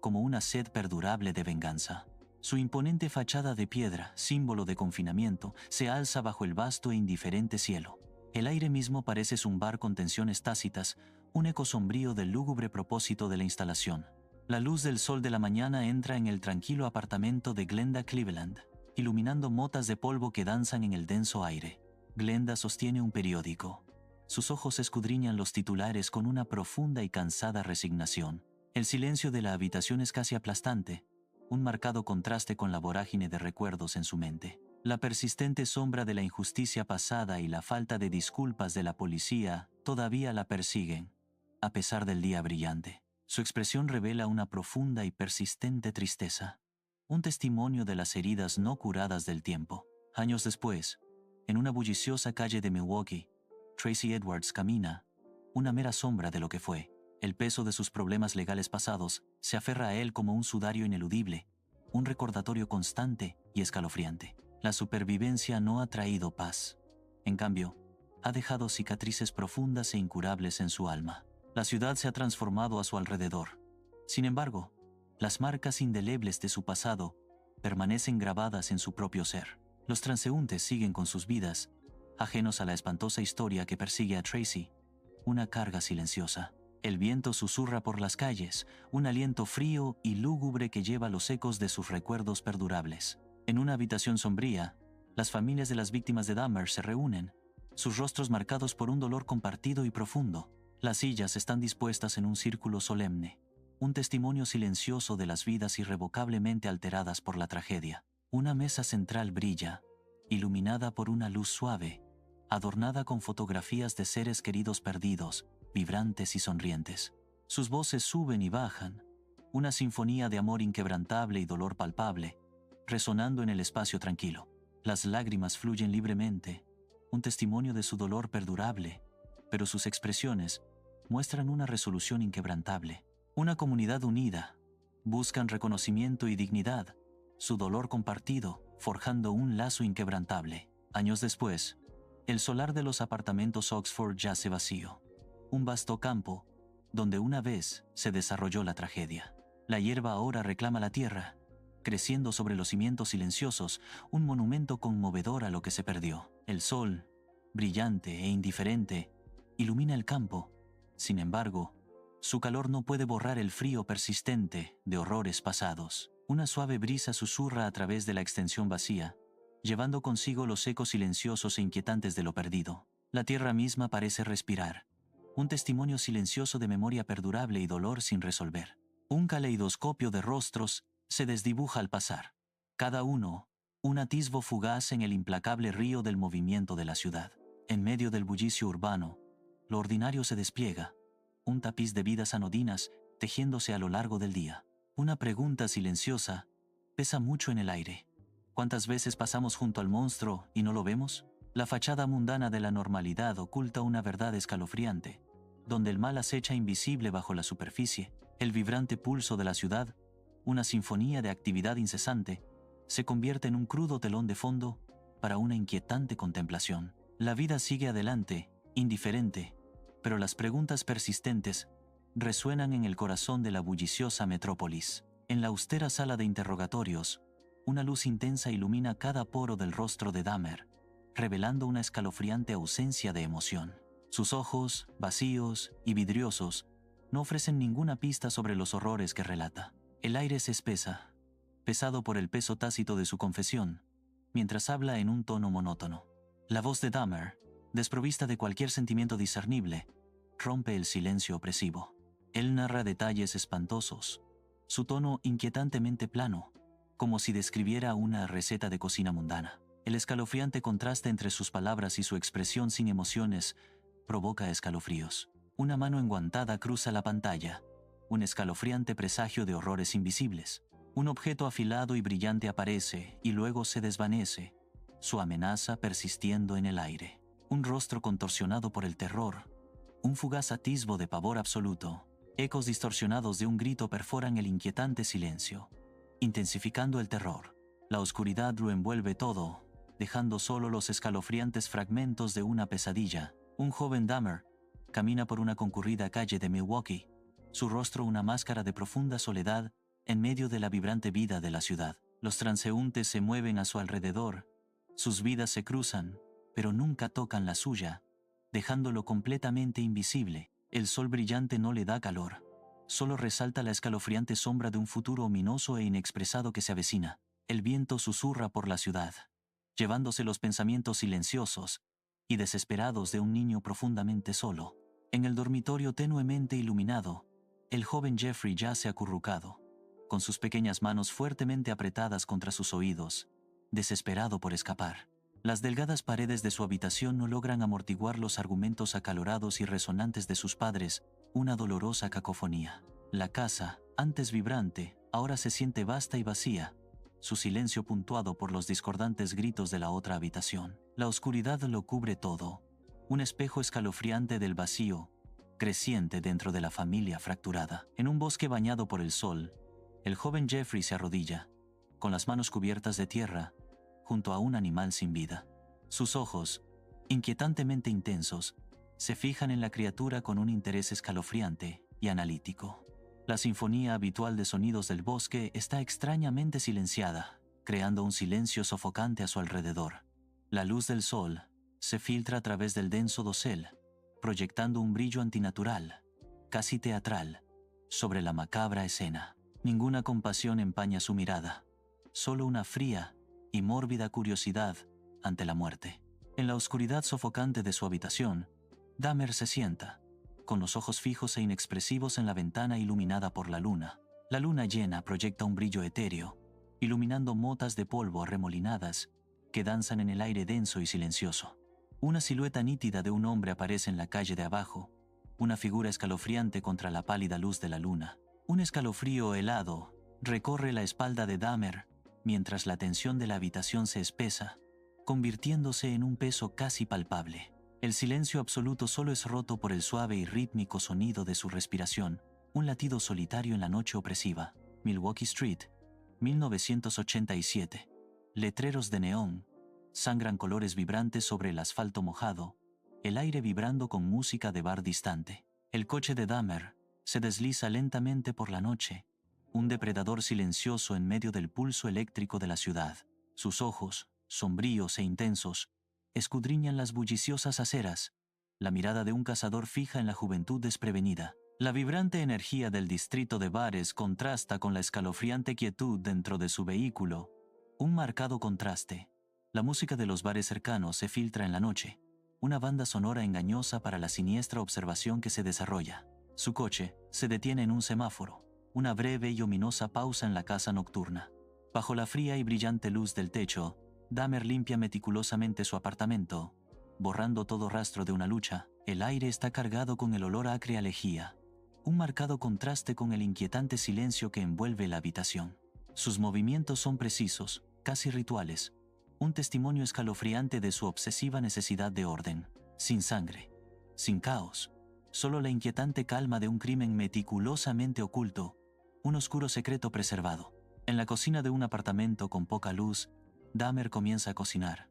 como una sed perdurable de venganza. Su imponente fachada de piedra, símbolo de confinamiento, se alza bajo el vasto e indiferente cielo. El aire mismo parece zumbar con tensiones tácitas, un eco sombrío del lúgubre propósito de la instalación. La luz del sol de la mañana entra en el tranquilo apartamento de Glenda Cleveland, iluminando motas de polvo que danzan en el denso aire. Glenda sostiene un periódico. Sus ojos escudriñan los titulares con una profunda y cansada resignación. El silencio de la habitación es casi aplastante, un marcado contraste con la vorágine de recuerdos en su mente. La persistente sombra de la injusticia pasada y la falta de disculpas de la policía todavía la persiguen, a pesar del día brillante. Su expresión revela una profunda y persistente tristeza, un testimonio de las heridas no curadas del tiempo. Años después, en una bulliciosa calle de Milwaukee, Tracy Edwards camina, una mera sombra de lo que fue. El peso de sus problemas legales pasados se aferra a él como un sudario ineludible, un recordatorio constante y escalofriante. La supervivencia no ha traído paz. En cambio, ha dejado cicatrices profundas e incurables en su alma. La ciudad se ha transformado a su alrededor. Sin embargo, las marcas indelebles de su pasado permanecen grabadas en su propio ser. Los transeúntes siguen con sus vidas, ajenos a la espantosa historia que persigue a Tracy, una carga silenciosa. El viento susurra por las calles, un aliento frío y lúgubre que lleva los ecos de sus recuerdos perdurables. En una habitación sombría, las familias de las víctimas de Dahmer se reúnen, sus rostros marcados por un dolor compartido y profundo. Las sillas están dispuestas en un círculo solemne, un testimonio silencioso de las vidas irrevocablemente alteradas por la tragedia. Una mesa central brilla, iluminada por una luz suave, adornada con fotografías de seres queridos perdidos, vibrantes y sonrientes. Sus voces suben y bajan, una sinfonía de amor inquebrantable y dolor palpable, resonando en el espacio tranquilo. Las lágrimas fluyen libremente, un testimonio de su dolor perdurable, pero sus expresiones muestran una resolución inquebrantable. Una comunidad unida, buscan reconocimiento y dignidad, su dolor compartido, forjando un lazo inquebrantable. Años después, el solar de los apartamentos Oxford yace vacío. Un vasto campo, donde una vez se desarrolló la tragedia. La hierba ahora reclama la tierra, creciendo sobre los cimientos silenciosos, un monumento conmovedor a lo que se perdió. El sol, brillante e indiferente, ilumina el campo. Sin embargo, su calor no puede borrar el frío persistente de horrores pasados. Una suave brisa susurra a través de la extensión vacía, llevando consigo los ecos silenciosos e inquietantes de lo perdido. La tierra misma parece respirar, un testimonio silencioso de memoria perdurable y dolor sin resolver. Un caleidoscopio de rostros se desdibuja al pasar, cada uno un atisbo fugaz en el implacable río del movimiento de la ciudad. En medio del bullicio urbano, lo ordinario se despliega, un tapiz de vidas anodinas tejiéndose a lo largo del día. Una pregunta silenciosa pesa mucho en el aire. ¿Cuántas veces pasamos junto al monstruo y no lo vemos? La fachada mundana de la normalidad oculta una verdad escalofriante, donde el mal acecha invisible bajo la superficie. El vibrante pulso de la ciudad, una sinfonía de actividad incesante, se convierte en un crudo telón de fondo para una inquietante contemplación. La vida sigue adelante, indiferente, pero las preguntas persistentes resuenan en el corazón de la bulliciosa metrópolis. En la austera sala de interrogatorios, una luz intensa ilumina cada poro del rostro de Dahmer, revelando una escalofriante ausencia de emoción. Sus ojos, vacíos y vidriosos, no ofrecen ninguna pista sobre los horrores que relata. El aire se espesa, pesado por el peso tácito de su confesión, mientras habla en un tono monótono. La voz de Dahmer, desprovista de cualquier sentimiento discernible, rompe el silencio opresivo. Él narra detalles espantosos, su tono inquietantemente plano, como si describiera una receta de cocina mundana. El escalofriante contraste entre sus palabras y su expresión sin emociones provoca escalofríos. Una mano enguantada cruza la pantalla, un escalofriante presagio de horrores invisibles. Un objeto afilado y brillante aparece y luego se desvanece, su amenaza persistiendo en el aire. Un rostro contorsionado por el terror, un fugaz atisbo de pavor absoluto. Ecos distorsionados de un grito perforan el inquietante silencio, intensificando el terror. La oscuridad lo envuelve todo, dejando solo los escalofriantes fragmentos de una pesadilla. Un joven Dahmer camina por una concurrida calle de Milwaukee, su rostro una máscara de profunda soledad en medio de la vibrante vida de la ciudad. Los transeúntes se mueven a su alrededor, sus vidas se cruzan, pero nunca tocan la suya, dejándolo completamente invisible. El sol brillante no le da calor, solo resalta la escalofriante sombra de un futuro ominoso e inexpresado que se avecina. El viento susurra por la ciudad, llevándose los pensamientos silenciosos y desesperados de un niño profundamente solo. En el dormitorio tenuemente iluminado, el joven Jeffrey yace acurrucado, con sus pequeñas manos fuertemente apretadas contra sus oídos, desesperado por escapar. Las delgadas paredes de su habitación no logran amortiguar los argumentos acalorados y resonantes de sus padres, una dolorosa cacofonía. La casa, antes vibrante, ahora se siente vasta y vacía, su silencio puntuado por los discordantes gritos de la otra habitación. La oscuridad lo cubre todo, un espejo escalofriante del vacío, creciente dentro de la familia fracturada. En un bosque bañado por el sol, el joven Jeffrey se arrodilla, con las manos cubiertas de tierra, junto a un animal sin vida. Sus ojos, inquietantemente intensos, se fijan en la criatura con un interés escalofriante y analítico. La sinfonía habitual de sonidos del bosque está extrañamente silenciada, creando un silencio sofocante a su alrededor. La luz del sol se filtra a través del denso dosel, proyectando un brillo antinatural, casi teatral, sobre la macabra escena. Ninguna compasión empaña su mirada, solo una fría y mórbida curiosidad ante la muerte. En la oscuridad sofocante de su habitación, Dahmer se sienta, con los ojos fijos e inexpresivos en la ventana iluminada por la luna. La luna llena proyecta un brillo etéreo, iluminando motas de polvo arremolinadas que danzan en el aire denso y silencioso. Una silueta nítida de un hombre aparece en la calle de abajo, una figura escalofriante contra la pálida luz de la luna. Un escalofrío helado recorre la espalda de Dahmer, mientras la tensión de la habitación se espesa, convirtiéndose en un peso casi palpable. El silencio absoluto solo es roto por el suave y rítmico sonido de su respiración, un latido solitario en la noche opresiva. Milwaukee Street, 1987. Letreros de neón sangran colores vibrantes sobre el asfalto mojado, el aire vibrando con música de bar distante. El coche de Dahmer se desliza lentamente por la noche, un depredador silencioso en medio del pulso eléctrico de la ciudad. Sus ojos, sombríos e intensos, escudriñan las bulliciosas aceras, la mirada de un cazador fija en la juventud desprevenida. La vibrante energía del distrito de bares contrasta con la escalofriante quietud dentro de su vehículo. Un marcado contraste. La música de los bares cercanos se filtra en la noche, una banda sonora engañosa para la siniestra observación que se desarrolla. Su coche se detiene en un semáforo, una breve y ominosa pausa en la casa nocturna. Bajo la fría y brillante luz del techo, Dahmer limpia meticulosamente su apartamento, borrando todo rastro de una lucha. El aire está cargado con el olor acre a lejía, un marcado contraste con el inquietante silencio que envuelve la habitación. Sus movimientos son precisos, casi rituales, un testimonio escalofriante de su obsesiva necesidad de orden. Sin sangre, sin caos, solo la inquietante calma de un crimen meticulosamente oculto, un oscuro secreto preservado. En la cocina de un apartamento con poca luz, Dahmer comienza a cocinar.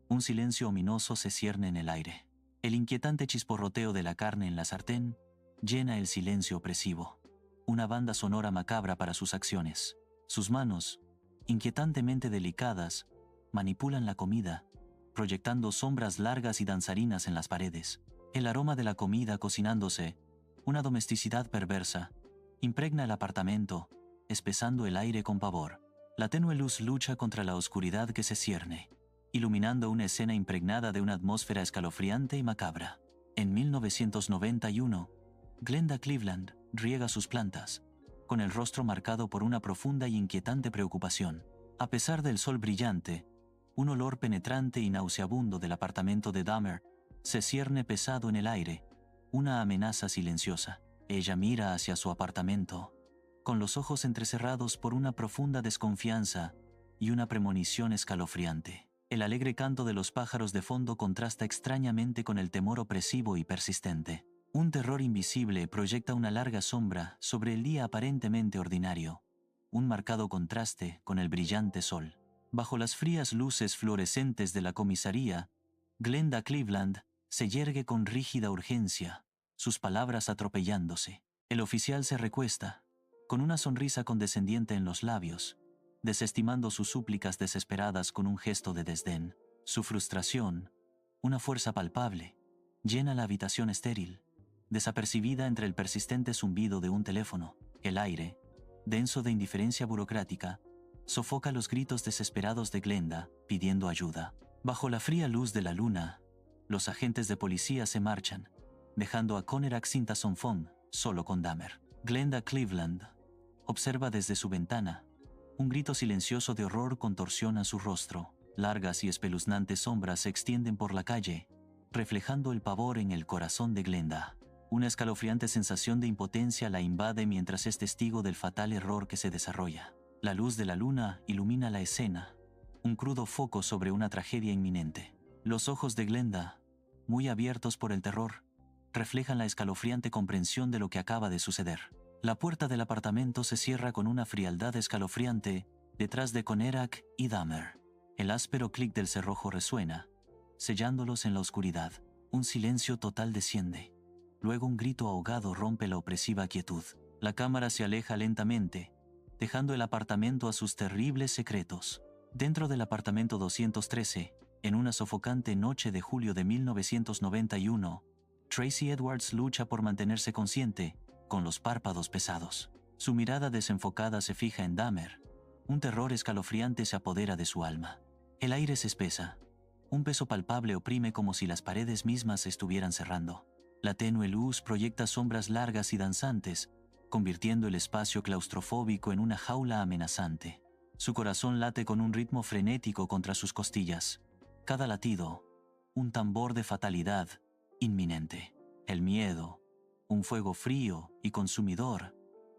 Un silencio ominoso se cierne en el aire. El inquietante chisporroteo de la carne en la sartén llena el silencio opresivo. Una banda sonora macabra para sus acciones. Sus manos, inquietantemente delicadas, manipulan la comida, proyectando sombras largas y danzarinas en las paredes. El aroma de la comida cocinándose, una domesticidad perversa, impregna el apartamento, espesando el aire con pavor. La tenue luz lucha contra la oscuridad que se cierne, iluminando una escena impregnada de una atmósfera escalofriante y macabra. En 1991, Glenda Cleveland riega sus plantas, con el rostro marcado por una profunda y inquietante preocupación. A pesar del sol brillante, un olor penetrante y nauseabundo del apartamento de Dahmer se cierne pesado en el aire, una amenaza silenciosa. Ella mira hacia su apartamento, con los ojos entrecerrados por una profunda desconfianza y una premonición escalofriante. El alegre canto de los pájaros de fondo contrasta extrañamente con el temor opresivo y persistente. Un terror invisible proyecta una larga sombra sobre el día aparentemente ordinario, un marcado contraste con el brillante sol. Bajo las frías luces fluorescentes de la comisaría, Glenda Cleveland se yergue con rígida urgencia, sus palabras atropellándose. El oficial se recuesta, con una sonrisa condescendiente en los labios, desestimando sus súplicas desesperadas con un gesto de desdén. Su frustración, una fuerza palpable, llena la habitación estéril, desapercibida entre el persistente zumbido de un teléfono. El aire, denso de indiferencia burocrática, sofoca los gritos desesperados de Glenda, pidiendo ayuda. Bajo la fría luz de la luna, los agentes de policía se marchan, dejando a Conner Sintasonfong solo con Dahmer. Glenda Cleveland observa desde su ventana. Un grito silencioso de horror contorsiona su rostro. Largas y espeluznantes sombras se extienden por la calle, reflejando el pavor en el corazón de Glenda. Una escalofriante sensación de impotencia la invade mientras es testigo del fatal error que se desarrolla. La luz de la luna ilumina la escena, un crudo foco sobre una tragedia inminente. Los ojos de Glenda, muy abiertos por el terror, reflejan la escalofriante comprensión de lo que acaba de suceder. La puerta del apartamento se cierra con una frialdad escalofriante detrás de Connerak y Dahmer. El áspero clic del cerrojo resuena, sellándolos en la oscuridad. Un silencio total desciende. Luego un grito ahogado rompe la opresiva quietud. La cámara se aleja lentamente, dejando el apartamento a sus terribles secretos. Dentro del apartamento 213, en una sofocante noche de julio de 1991, Tracy Edwards lucha por mantenerse consciente, con los párpados pesados. Su mirada desenfocada se fija en Dahmer. Un terror escalofriante se apodera de su alma. El aire se espesa. Un peso palpable oprime como si las paredes mismas se estuvieran cerrando. La tenue luz proyecta sombras largas y danzantes, convirtiendo el espacio claustrofóbico en una jaula amenazante. Su corazón late con un ritmo frenético contra sus costillas. Cada latido, un tambor de fatalidad inminente. El miedo, un fuego frío y consumidor,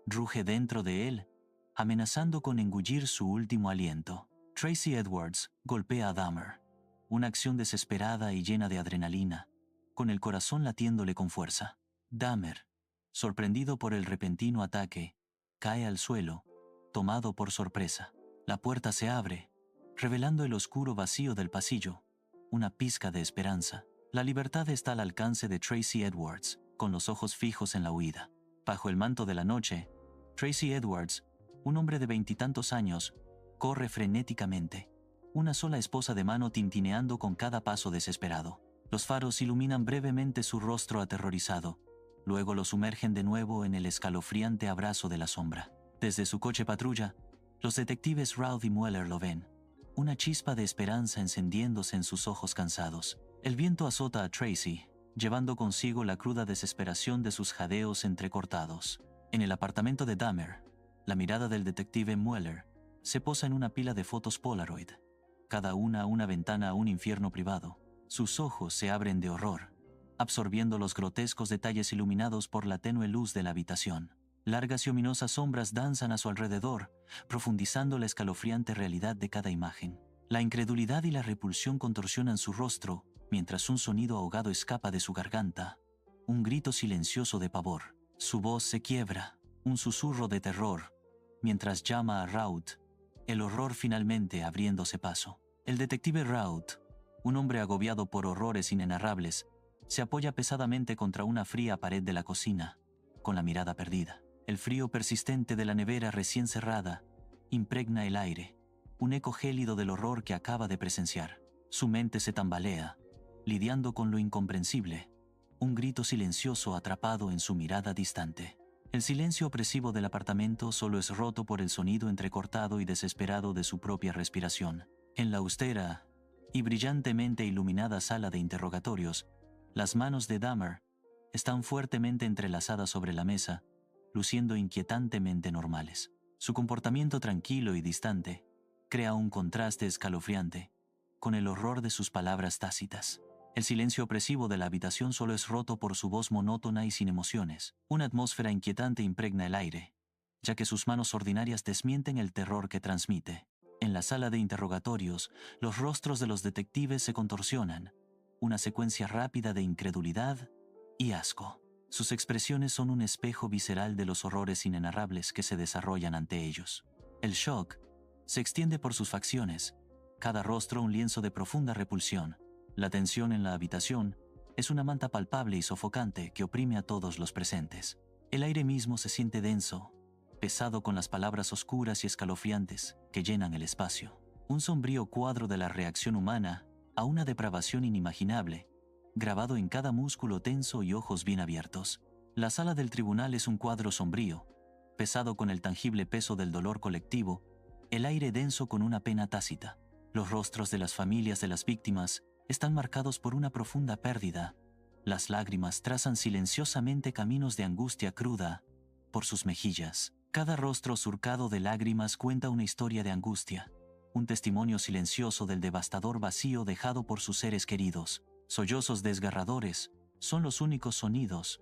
ruge dentro de él, amenazando con engullir su último aliento. Tracy Edwards golpea a Dahmer, una acción desesperada y llena de adrenalina, con el corazón latiéndole con fuerza. Dahmer, sorprendido por el repentino ataque, cae al suelo, tomado por sorpresa. La puerta se abre, revelando el oscuro vacío del pasillo, una pizca de esperanza. La libertad está al alcance de Tracy Edwards, con los ojos fijos en la huida. Bajo el manto de la noche, Tracy Edwards, un hombre de 20 y tantos años, corre frenéticamente, una sola esposa de mano tintineando con cada paso desesperado. Los faros iluminan brevemente su rostro aterrorizado, luego lo sumergen de nuevo en el escalofriante abrazo de la sombra. Desde su coche patrulla, los detectives Routh y Mueller lo ven, una chispa de esperanza encendiéndose en sus ojos cansados. El viento azota a Tracy, llevando consigo la cruda desesperación de sus jadeos entrecortados. En el apartamento de Dahmer, la mirada del detective Mueller se posa en una pila de fotos Polaroid, cada una ventana a un infierno privado. Sus ojos se abren de horror, absorbiendo los grotescos detalles iluminados por la tenue luz de la habitación. Largas y ominosas sombras danzan a su alrededor, profundizando la escalofriante realidad de cada imagen. La incredulidad y la repulsión contorsionan su rostro, mientras un sonido ahogado escapa de su garganta, un grito silencioso de pavor. Su voz se quiebra, un susurro de terror, mientras llama a Routh, el horror finalmente abriéndose paso. El detective Routh, un hombre agobiado por horrores inenarrables, Se apoya pesadamente contra una fría pared de la cocina, con la mirada perdida. El frío persistente de la nevera recién cerrada impregna el aire, un eco gélido del horror que acaba de presenciar. Su mente se tambalea, lidiando con lo incomprensible, un grito silencioso atrapado en su mirada distante. El silencio opresivo del apartamento solo es roto por el sonido entrecortado y desesperado de su propia respiración. En la austera y brillantemente iluminada sala de interrogatorios, las manos de Dahmer están fuertemente entrelazadas sobre la mesa, luciendo inquietantemente normales. Su comportamiento tranquilo y distante crea un contraste escalofriante con el horror de sus palabras tácitas. El silencio opresivo de la habitación solo es roto por su voz monótona y sin emociones. Una atmósfera inquietante impregna el aire, ya que sus manos ordinarias desmienten el terror que transmite. En la sala de interrogatorios, los rostros de los detectives se contorsionan, una secuencia rápida de incredulidad y asco. Sus expresiones son un espejo visceral de los horrores inenarrables que se desarrollan ante ellos. El shock se extiende por sus facciones, cada rostro un lienzo de profunda repulsión. La tensión en la habitación es una manta palpable y sofocante que oprime a todos los presentes. El aire mismo se siente denso, pesado con las palabras oscuras y escalofriantes que llenan el espacio. Un sombrío cuadro de la reacción humana a una depravación inimaginable, grabado en cada músculo tenso y ojos bien abiertos. La sala del tribunal es un cuadro sombrío, pesado con el tangible peso del dolor colectivo, el aire denso con una pena tácita. Los rostros de las familias de las víctimas están marcados por una profunda pérdida. Las lágrimas trazan silenciosamente caminos de angustia cruda por sus mejillas. Cada rostro surcado de lágrimas cuenta una historia de angustia, un testimonio silencioso del devastador vacío dejado por sus seres queridos. Sollozos desgarradores son los únicos sonidos,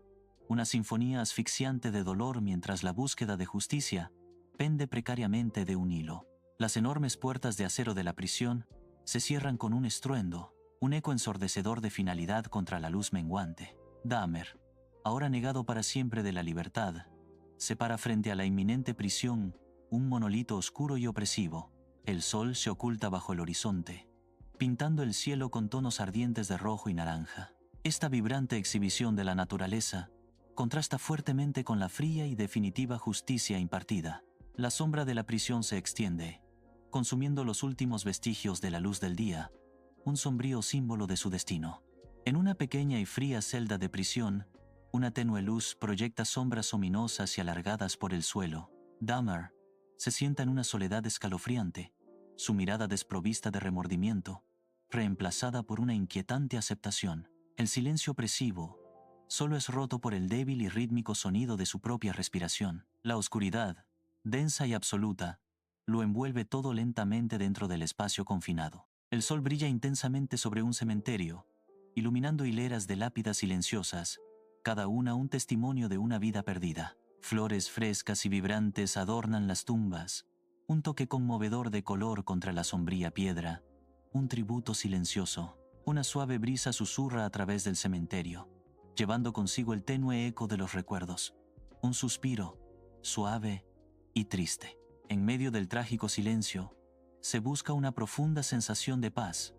una sinfonía asfixiante de dolor mientras la búsqueda de justicia pende precariamente de un hilo. Las enormes puertas de acero de la prisión se cierran con un estruendo, un eco ensordecedor de finalidad contra la luz menguante. Dahmer, ahora negado para siempre de la libertad, se para frente a la inminente prisión, un monolito oscuro y opresivo. El sol se oculta bajo el horizonte, pintando el cielo con tonos ardientes de rojo y naranja. Esta vibrante exhibición de la naturaleza contrasta fuertemente con la fría y definitiva justicia impartida. La sombra de la prisión se extiende, consumiendo los últimos vestigios de la luz del día, un sombrío símbolo de su destino. En una pequeña y fría celda de prisión, una tenue luz proyecta sombras ominosas y alargadas por el suelo. Dahmer se sienta en una soledad escalofriante, su mirada desprovista de remordimiento, reemplazada por una inquietante aceptación. El silencio opresivo solo es roto por el débil y rítmico sonido de su propia respiración. La oscuridad, densa y absoluta, lo envuelve todo lentamente dentro del espacio confinado. El sol brilla intensamente sobre un cementerio, iluminando hileras de lápidas silenciosas, cada una un testimonio de una vida perdida. Flores frescas y vibrantes adornan las tumbas, un toque conmovedor de color contra la sombría piedra, un tributo silencioso. Una suave brisa susurra a través del cementerio, llevando consigo el tenue eco de los recuerdos. Un suspiro, suave y triste. En medio del trágico silencio, se busca una profunda sensación de paz,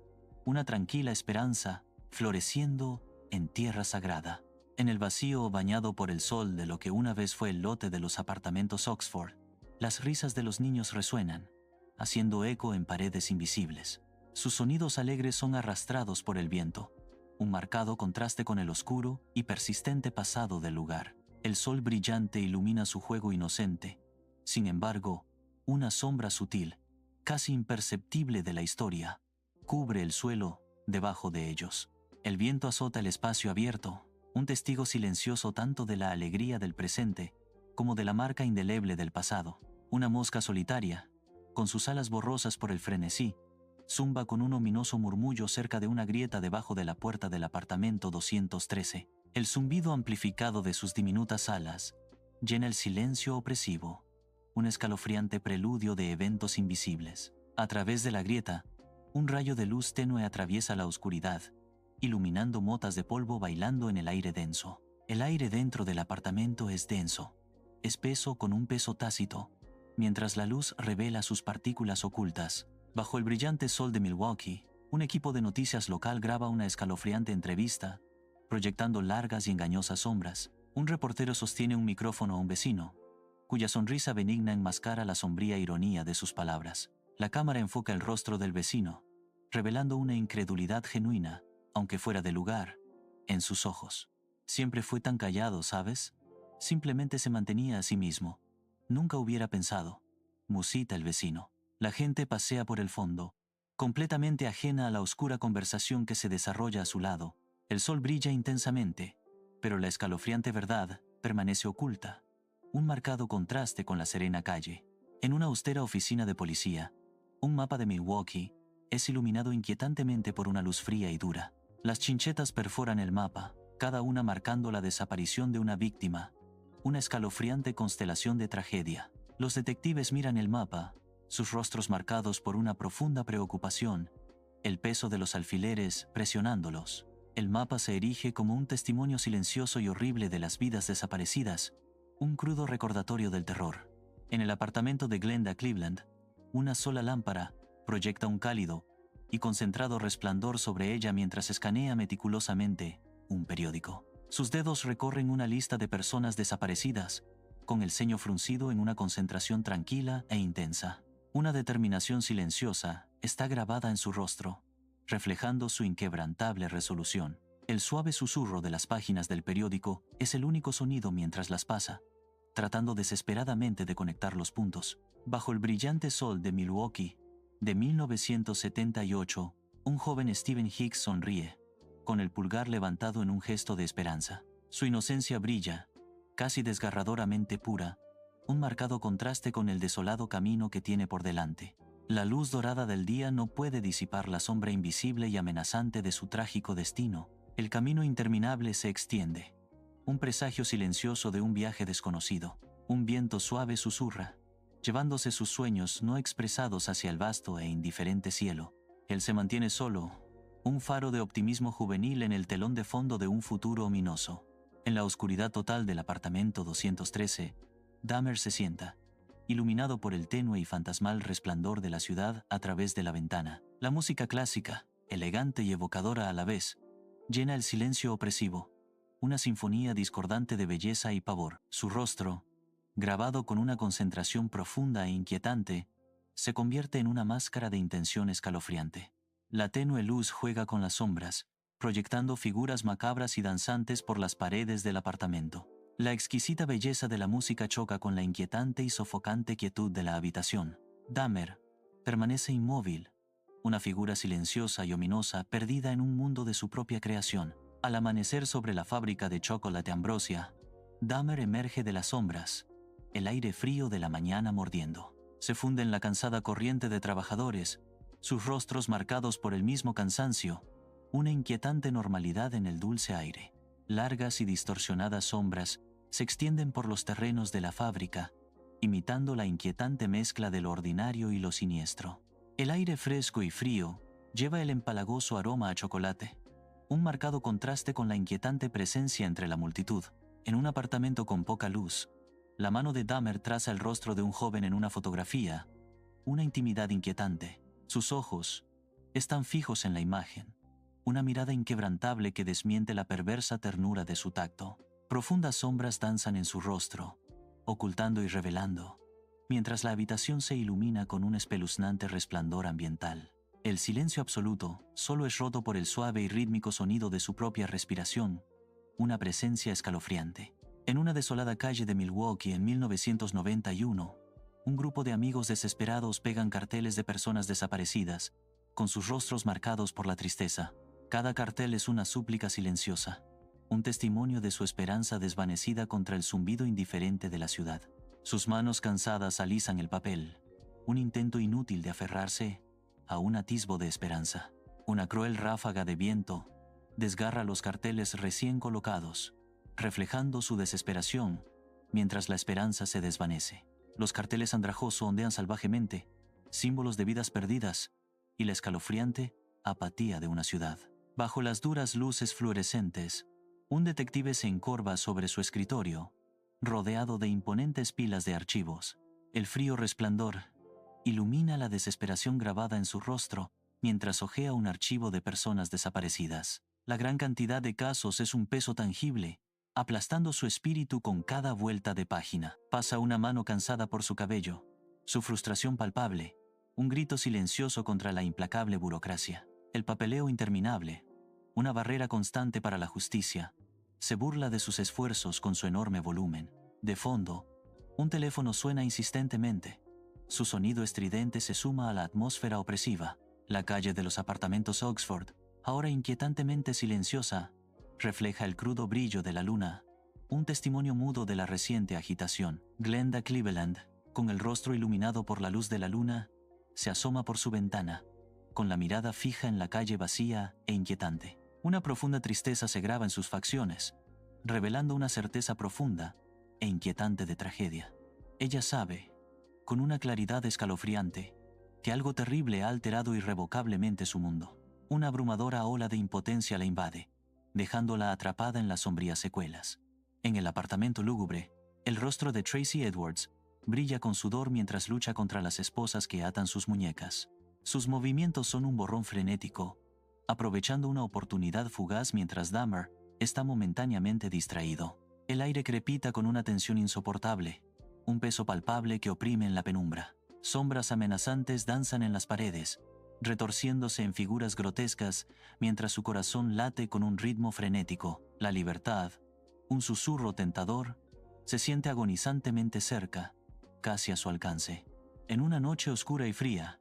una tranquila esperanza floreciendo en tierra sagrada. En el vacío bañado por el sol de lo que una vez fue el lote de los apartamentos Oxford, las risas de los niños resuenan, haciendo eco en paredes invisibles. Sus sonidos alegres son arrastrados por el viento, un marcado contraste con el oscuro y persistente pasado del lugar. El sol brillante ilumina su juego inocente. Sin embargo, una sombra sutil, casi imperceptible de la historia, cubre el suelo debajo de ellos. El viento azota el espacio abierto, un testigo silencioso tanto de la alegría del presente como de la marca indeleble del pasado. Una mosca solitaria, con sus alas borrosas por el frenesí, zumba con un ominoso murmullo cerca de una grieta debajo de la puerta del apartamento 213. El zumbido amplificado de sus diminutas alas llena el silencio opresivo, un escalofriante preludio de eventos invisibles. A través de la grieta, un rayo de luz tenue atraviesa la oscuridad, iluminando motas de polvo bailando en el aire denso. El aire dentro del apartamento es denso, espeso con un peso tácito, mientras la luz revela sus partículas ocultas. Bajo el brillante sol de Milwaukee, un equipo de noticias local graba una escalofriante entrevista, proyectando largas y engañosas sombras. Un reportero sostiene un micrófono a un vecino, cuya sonrisa benigna enmascara la sombría ironía de sus palabras. La cámara enfoca el rostro del vecino, revelando una incredulidad genuina, aunque fuera de lugar, en sus ojos. Siempre fue tan callado, ¿sabes? Simplemente se mantenía a sí mismo. Nunca hubiera pensado, musita el vecino. La gente pasea por el fondo, completamente ajena a la oscura conversación que se desarrolla a su lado. El sol brilla intensamente, pero la escalofriante verdad permanece oculta. Un marcado contraste con la serena calle. En una austera oficina de policía, un mapa de Milwaukee es iluminado inquietantemente por una luz fría y dura. Las chinchetas perforan el mapa, cada una marcando la desaparición de una víctima, una escalofriante constelación de tragedia. Los detectives miran el mapa, sus rostros marcados por una profunda preocupación, el peso de los alfileres presionándolos. El mapa se erige como un testimonio silencioso y horrible de las vidas desaparecidas, un crudo recordatorio del terror. En el apartamento de Glenda Cleveland, una sola lámpara proyecta un cálido y concentrado resplandor sobre ella mientras escanea meticulosamente un periódico. Sus dedos recorren una lista de personas desaparecidas, con el ceño fruncido en una concentración tranquila e intensa. Una determinación silenciosa está grabada en su rostro, reflejando su inquebrantable resolución. El suave susurro de las páginas del periódico es el único sonido mientras las pasa, tratando desesperadamente de conectar los puntos. Bajo el brillante sol de Milwaukee, de 1978, un joven Stephen Hicks sonríe, con el pulgar levantado en un gesto de esperanza. Su inocencia brilla, casi desgarradoramente pura, un marcado contraste con el desolado camino que tiene por delante. La luz dorada del día no puede disipar la sombra invisible y amenazante de su trágico destino. El camino interminable se extiende. Un presagio silencioso de un viaje desconocido. Un viento suave susurra, llevándose sus sueños no expresados hacia el vasto e indiferente cielo. Él se mantiene solo, un faro de optimismo juvenil en el telón de fondo de un futuro ominoso. En la oscuridad total del apartamento 213, Dahmer se sienta, iluminado por el tenue y fantasmal resplandor de la ciudad a través de la ventana. La música clásica, elegante y evocadora a la vez, llena el silencio opresivo, una sinfonía discordante de belleza y pavor. Su rostro, grabado con una concentración profunda e inquietante, se convierte en una máscara de intención escalofriante. La tenue luz juega con las sombras, proyectando figuras macabras y danzantes por las paredes del apartamento. La exquisita belleza de la música choca con la inquietante y sofocante quietud de la habitación. Dahmer permanece inmóvil, una figura silenciosa y ominosa perdida en un mundo de su propia creación. Al amanecer sobre la fábrica de chocolate Ambrosia, Dahmer emerge de las sombras, el aire frío de la mañana mordiendo. Se funde en la cansada corriente de trabajadores, sus rostros marcados por el mismo cansancio, una inquietante normalidad en el dulce aire. Largas y distorsionadas sombras se extienden por los terrenos de la fábrica, imitando la inquietante mezcla de lo ordinario y lo siniestro. El aire fresco y frío lleva el empalagoso aroma a chocolate, un marcado contraste con la inquietante presencia entre la multitud. En un apartamento con poca luz, la mano de Dahmer traza el rostro de un joven en una fotografía, una intimidad inquietante. Sus ojos están fijos en la imagen, una mirada inquebrantable que desmiente la perversa ternura de su tacto. Profundas sombras danzan en su rostro, ocultando y revelando, mientras la habitación se ilumina con un espeluznante resplandor ambiental. El silencio absoluto solo es roto por el suave y rítmico sonido de su propia respiración, una presencia escalofriante. En una desolada calle de Milwaukee en 1991, un grupo de amigos desesperados pegan carteles de personas desaparecidas, con sus rostros marcados por la tristeza. Cada cartel es una súplica silenciosa, un testimonio de su esperanza desvanecida contra el zumbido indiferente de la ciudad. Sus manos cansadas alisan el papel, un intento inútil de aferrarse a un atisbo de esperanza. Una cruel ráfaga de viento desgarra los carteles recién colocados, reflejando su desesperación mientras la esperanza se desvanece. Los carteles andrajosos ondean salvajemente, símbolos de vidas perdidas y la escalofriante apatía de una ciudad. Bajo las duras luces fluorescentes, un detective se encorva sobre su escritorio, rodeado de imponentes pilas de archivos. El frío resplandor ilumina la desesperación grabada en su rostro mientras hojea un archivo de personas desaparecidas. La gran cantidad de casos es un peso tangible, aplastando su espíritu con cada vuelta de página. Pasa una mano cansada por su cabello, su frustración palpable, un grito silencioso contra la implacable burocracia. El papeleo interminable, una barrera constante para la justicia, se burla de sus esfuerzos con su enorme volumen. De fondo, un teléfono suena insistentemente. Su sonido estridente se suma a la atmósfera opresiva. La calle de los apartamentos Oxford, ahora inquietantemente silenciosa, refleja el crudo brillo de la luna, un testimonio mudo de la reciente agitación. Glenda Cleveland, con el rostro iluminado por la luz de la luna, se asoma por su ventana, con la mirada fija en la calle vacía e inquietante. Una profunda tristeza se graba en sus facciones, revelando una certeza profunda e inquietante de tragedia. Ella sabe, con una claridad escalofriante, que algo terrible ha alterado irrevocablemente su mundo. Una abrumadora ola de impotencia la invade, dejándola atrapada en las sombrías secuelas. En el apartamento lúgubre, el rostro de Tracy Edwards brilla con sudor mientras lucha contra las esposas que atan sus muñecas. Sus movimientos son un borrón frenético, aprovechando una oportunidad fugaz mientras Dahmer está momentáneamente distraído. El aire crepita con una tensión insoportable, un peso palpable que oprime en la penumbra. Sombras amenazantes danzan en las paredes, retorciéndose en figuras grotescas mientras su corazón late con un ritmo frenético. La libertad, un susurro tentador, se siente agonizantemente cerca, casi a su alcance. En una noche oscura y fría,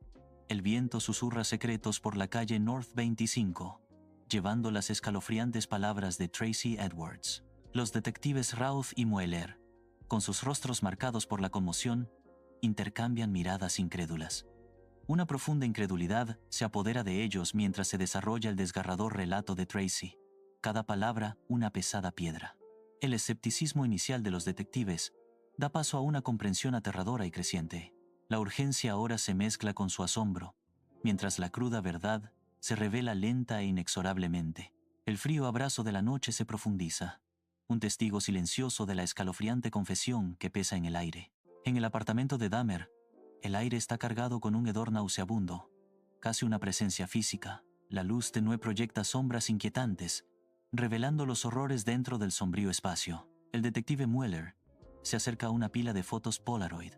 el viento susurra secretos por la calle North 25, llevando las escalofriantes palabras de Tracy Edwards. Los detectives Routh y Mueller, con sus rostros marcados por la conmoción, intercambian miradas incrédulas. Una profunda incredulidad se apodera de ellos mientras se desarrolla el desgarrador relato de Tracy. Cada palabra una pesada piedra. El escepticismo inicial de los detectives da paso a una comprensión aterradora y creciente. La urgencia ahora se mezcla con su asombro, mientras la cruda verdad se revela lenta e inexorablemente. El frío abrazo de la noche se profundiza, un testigo silencioso de la escalofriante confesión que pesa en el aire. En el apartamento de Dahmer, el aire está cargado con un hedor nauseabundo, casi una presencia física. La luz tenue proyecta sombras inquietantes, revelando los horrores dentro del sombrío espacio. El detective Mueller se acerca a una pila de fotos Polaroid,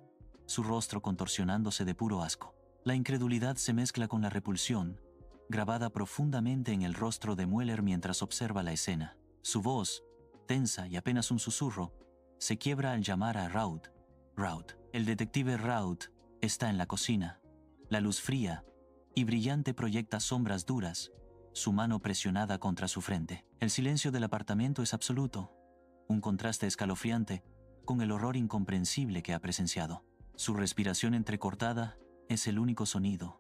su rostro contorsionándose de puro asco. La incredulidad se mezcla con la repulsión, grabada profundamente en el rostro de Mueller mientras observa la escena. Su voz, tensa y apenas un susurro, se quiebra al llamar a Routh. Routh. El detective Routh está en la cocina. La luz fría y brillante proyecta sombras duras, su mano presionada contra su frente. El silencio del apartamento es absoluto, un contraste escalofriante con el horror incomprensible que ha presenciado. Su respiración entrecortada es el único sonido,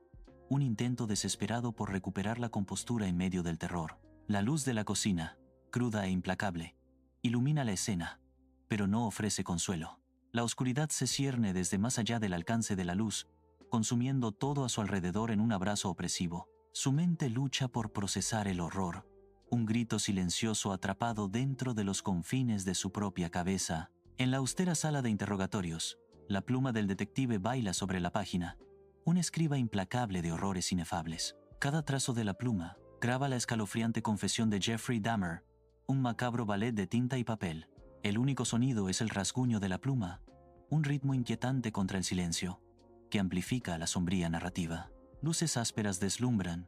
un intento desesperado por recuperar la compostura en medio del terror. La luz de la cocina, cruda e implacable, ilumina la escena, pero no ofrece consuelo. La oscuridad se cierne desde más allá del alcance de la luz, consumiendo todo a su alrededor en un abrazo opresivo. Su mente lucha por procesar el horror, un grito silencioso atrapado dentro de los confines de su propia cabeza. En la austera sala de interrogatorios, la pluma del detective baila sobre la página, un escriba implacable de horrores inefables. Cada trazo de la pluma graba la escalofriante confesión de Jeffrey Dahmer, un macabro ballet de tinta y papel. El único sonido es el rasguño de la pluma, un ritmo inquietante contra el silencio, que amplifica la sombría narrativa. Luces ásperas deslumbran,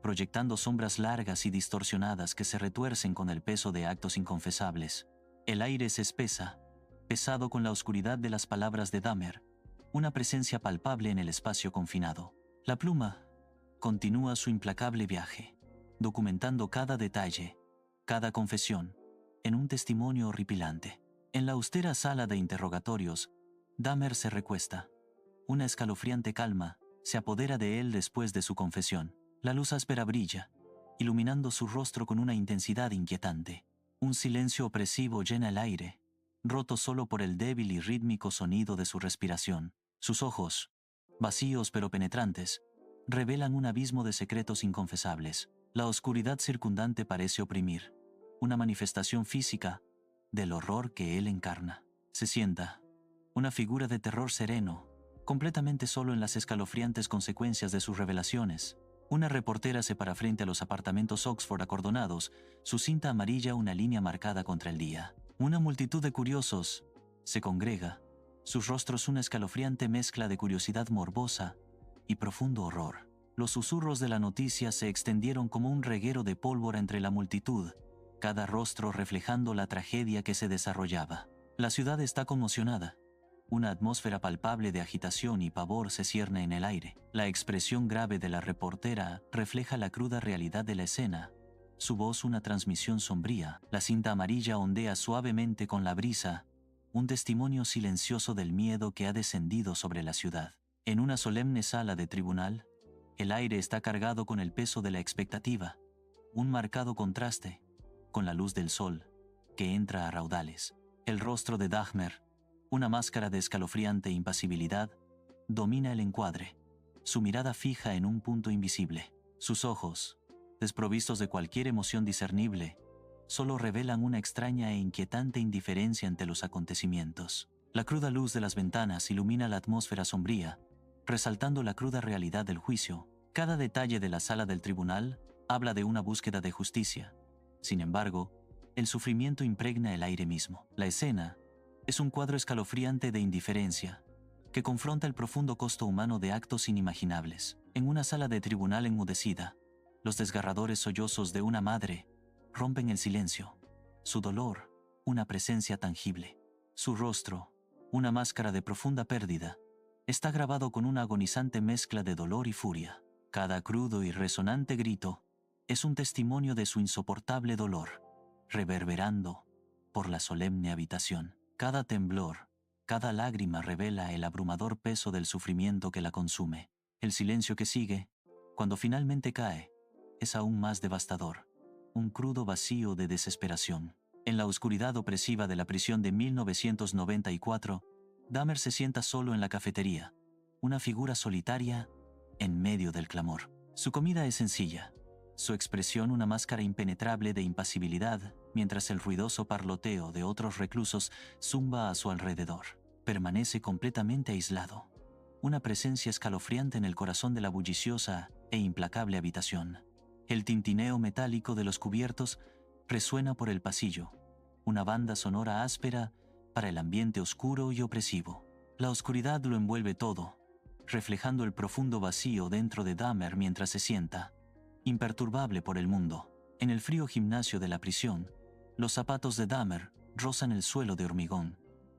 proyectando sombras largas y distorsionadas que se retuercen con el peso de actos inconfesables. El aire se espesa, pesado con la oscuridad de las palabras de Dahmer, una presencia palpable en el espacio confinado. La pluma continúa su implacable viaje, documentando cada detalle, cada confesión, en un testimonio horripilante. En la austera sala de interrogatorios, Dahmer se recuesta. Una escalofriante calma se apodera de él después de su confesión. La luz áspera brilla, iluminando su rostro con una intensidad inquietante. Un silencio opresivo llena el aire, roto solo por el débil y rítmico sonido de su respiración. Sus ojos, vacíos pero penetrantes, revelan un abismo de secretos inconfesables. La oscuridad circundante parece oprimir, una manifestación física del horror que él encarna. Se sienta, una figura de terror sereno, completamente solo en las escalofriantes consecuencias de sus revelaciones. Una reportera se para frente a los apartamentos Oxford acordonados, su cinta amarilla una línea marcada contra el día. Una multitud de curiosos se congrega, sus rostros una escalofriante mezcla de curiosidad morbosa y profundo horror. Los susurros de la noticia se extendieron como un reguero de pólvora entre la multitud, cada rostro reflejando la tragedia que se desarrollaba. La ciudad está conmocionada. Una atmósfera palpable de agitación y pavor se cierne en el aire. La expresión grave de la reportera refleja la cruda realidad de la escena. Su voz una transmisión sombría. La cinta amarilla ondea suavemente con la brisa, un testimonio silencioso del miedo que ha descendido sobre la ciudad. En una solemne sala de tribunal, el aire está cargado con el peso de la expectativa, un marcado contraste con la luz del sol, que entra a raudales. El rostro de Dahmer, una máscara de escalofriante impasibilidad, domina el encuadre, su mirada fija en un punto invisible. Sus ojos, desprovistos de cualquier emoción discernible, solo revelan una extraña e inquietante indiferencia ante los acontecimientos. La cruda luz de las ventanas ilumina la atmósfera sombría, resaltando la cruda realidad del juicio. Cada detalle de la sala del tribunal habla de una búsqueda de justicia. Sin embargo, el sufrimiento impregna el aire mismo. La escena es un cuadro escalofriante de indiferencia, que confronta el profundo costo humano de actos inimaginables. En una sala de tribunal enmudecida, los desgarradores sollozos de una madre rompen el silencio. Su dolor, una presencia tangible. Su rostro, una máscara de profunda pérdida, está grabado con una agonizante mezcla de dolor y furia. Cada crudo y resonante grito es un testimonio de su insoportable dolor, reverberando por la solemne habitación. Cada temblor, cada lágrima revela el abrumador peso del sufrimiento que la consume. El silencio que sigue, cuando finalmente cae, es aún más devastador. Un crudo vacío de desesperación. En la oscuridad opresiva de la prisión de 1994, Dahmer se sienta solo en la cafetería, una figura solitaria en medio del clamor. Su comida es sencilla, su expresión una máscara impenetrable de impasibilidad, mientras el ruidoso parloteo de otros reclusos zumba a su alrededor. Permanece completamente aislado, una presencia escalofriante en el corazón de la bulliciosa e implacable habitación. El tintineo metálico de los cubiertos resuena por el pasillo, una banda sonora áspera para el ambiente oscuro y opresivo. La oscuridad lo envuelve todo, reflejando el profundo vacío dentro de Dahmer mientras se sienta, imperturbable por el mundo. En el frío gimnasio de la prisión, los zapatos de Dahmer rozan el suelo de hormigón,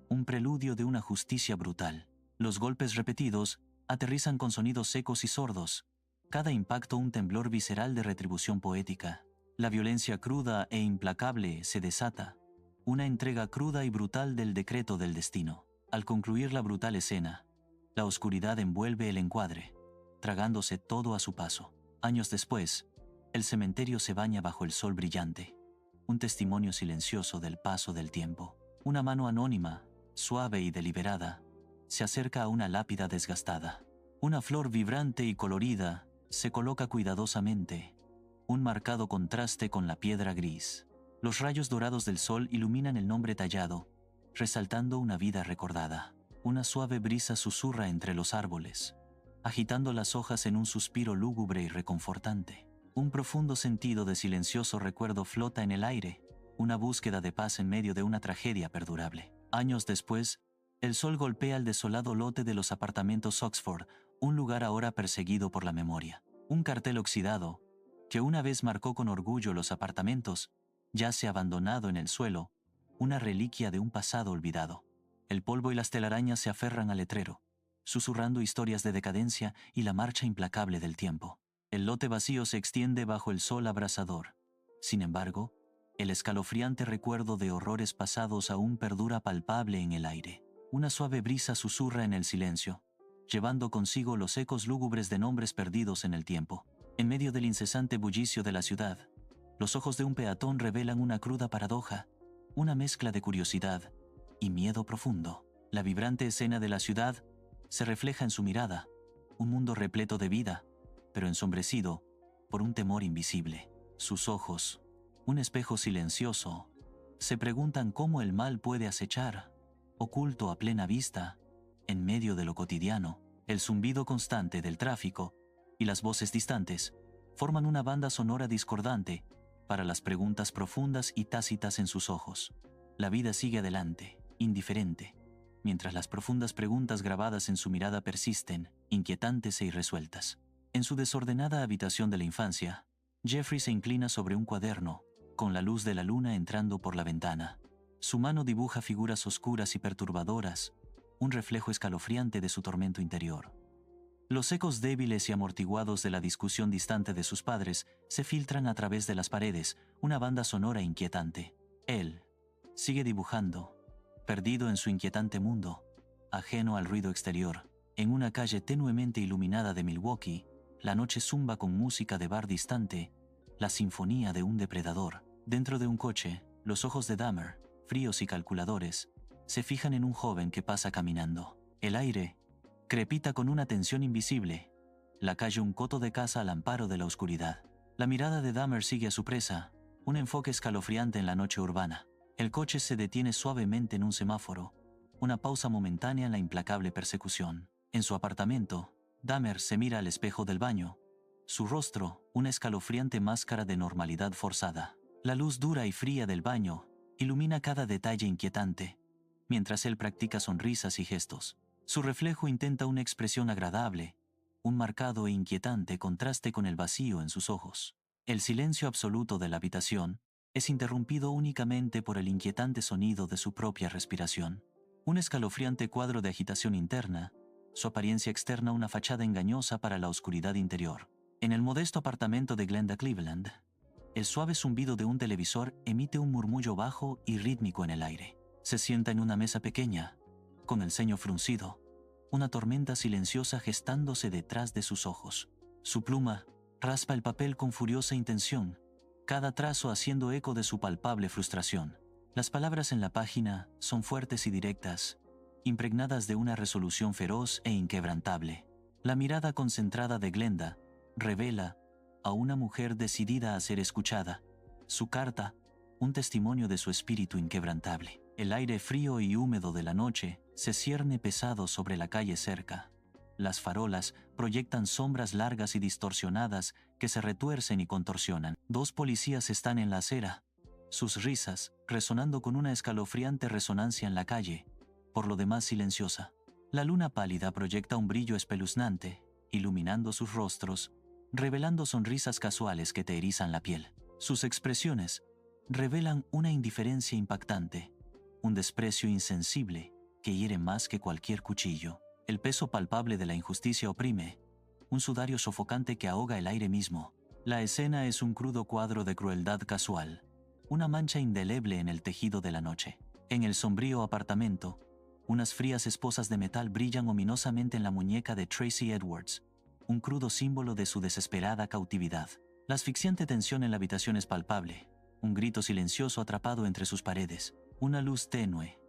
un preludio de una justicia brutal. Los golpes repetidos aterrizan con sonidos secos y sordos, cada impacto un temblor visceral de retribución poética. La violencia cruda e implacable se desata, una entrega cruda y brutal del decreto del destino. Al concluir la brutal escena, la oscuridad envuelve el encuadre, tragándose todo a su paso. Años después, el cementerio se baña bajo el sol brillante, un testimonio silencioso del paso del tiempo. Una mano anónima, suave y deliberada, se acerca a una lápida desgastada. Una flor vibrante y colorida se coloca cuidadosamente, un marcado contraste con la piedra gris. Los rayos dorados del sol iluminan el nombre tallado, resaltando una vida recordada. Una suave brisa susurra entre los árboles, agitando las hojas en un suspiro lúgubre y reconfortante. Un profundo sentido de silencioso recuerdo flota en el aire, una búsqueda de paz en medio de una tragedia perdurable. Años después, el sol golpea el desolado lote de los apartamentos Oxford, un lugar ahora perseguido por la memoria. Un cartel oxidado, que una vez marcó con orgullo los apartamentos, yace abandonado en el suelo, una reliquia de un pasado olvidado. El polvo y las telarañas se aferran al letrero, susurrando historias de decadencia y la marcha implacable del tiempo. El lote vacío se extiende bajo el sol abrasador. Sin embargo, el escalofriante recuerdo de horrores pasados aún perdura palpable en el aire. Una suave brisa susurra en el silencio, llevando consigo los ecos lúgubres de nombres perdidos en el tiempo. En medio del incesante bullicio de la ciudad, los ojos de un peatón revelan una cruda paradoja, una mezcla de curiosidad y miedo profundo. La vibrante escena de la ciudad se refleja en su mirada, un mundo repleto de vida, pero ensombrecido por un temor invisible. Sus ojos, un espejo silencioso, se preguntan cómo el mal puede acechar, oculto a plena vista, en medio de lo cotidiano. El zumbido constante del tráfico y las voces distantes forman una banda sonora discordante para las preguntas profundas y tácitas en sus ojos. La vida sigue adelante, indiferente, mientras las profundas preguntas grabadas en su mirada persisten, inquietantes e irresueltas. En su desordenada habitación de la infancia, Jeffrey se inclina sobre un cuaderno, con la luz de la luna entrando por la ventana. Su mano dibuja figuras oscuras y perturbadoras, un reflejo escalofriante de su tormento interior. Los ecos débiles y amortiguados de la discusión distante de sus padres se filtran a través de las paredes, una banda sonora inquietante. Él sigue dibujando, perdido en su inquietante mundo, ajeno al ruido exterior. En una calle tenuemente iluminada de Milwaukee, la noche zumba con música de bar distante, la sinfonía de un depredador. Dentro de un coche, los ojos de Dahmer, fríos y calculadores, se fijan en un joven que pasa caminando. El aire crepita con una tensión invisible. La calle un coto de casa al amparo de la oscuridad. La mirada de Dahmer sigue a su presa, un enfoque escalofriante en la noche urbana. El coche se detiene suavemente en un semáforo, una pausa momentánea en la implacable persecución. En su apartamento, Dahmer se mira al espejo del baño, su rostro una escalofriante máscara de normalidad forzada. La luz dura y fría del baño ilumina cada detalle inquietante, mientras él practica sonrisas y gestos. Su reflejo intenta una expresión agradable, un marcado e inquietante contraste con el vacío en sus ojos. El silencio absoluto de la habitación es interrumpido únicamente por el inquietante sonido de su propia respiración. Un escalofriante cuadro de agitación interna, su apariencia externa una fachada engañosa para la oscuridad interior. En el modesto apartamento de Glenda Cleveland, el suave zumbido de un televisor emite un murmullo bajo y rítmico en el aire. Se sienta en una mesa pequeña, con el ceño fruncido, una tormenta silenciosa gestándose detrás de sus ojos. Su pluma raspa el papel con furiosa intención, cada trazo haciendo eco de su palpable frustración. Las palabras en la página son fuertes y directas, impregnadas de una resolución feroz e inquebrantable. La mirada concentrada de Glenda revela a una mujer decidida a ser escuchada. Su carta, un testimonio de su espíritu inquebrantable. El aire frío y húmedo de la noche se cierne pesado sobre la calle cerca. Las farolas proyectan sombras largas y distorsionadas que se retuercen y contorsionan. Dos policías están en la acera, sus risas resonando con una escalofriante resonancia en la calle, por lo demás silenciosa. La luna pálida proyecta un brillo espeluznante, iluminando sus rostros, revelando sonrisas casuales que te erizan la piel. Sus expresiones revelan una indiferencia impactante, un desprecio insensible que hiere más que cualquier cuchillo. El peso palpable de la injusticia oprime, un sudario sofocante que ahoga el aire mismo. La escena es un crudo cuadro de crueldad casual, una mancha indeleble en el tejido de la noche. En el sombrío apartamento, unas frías esposas de metal brillan ominosamente en la muñeca de Tracy Edwards, un crudo símbolo de su desesperada cautividad. La asfixiante tensión en la habitación es palpable, un grito silencioso atrapado entre sus paredes. Una luz tenue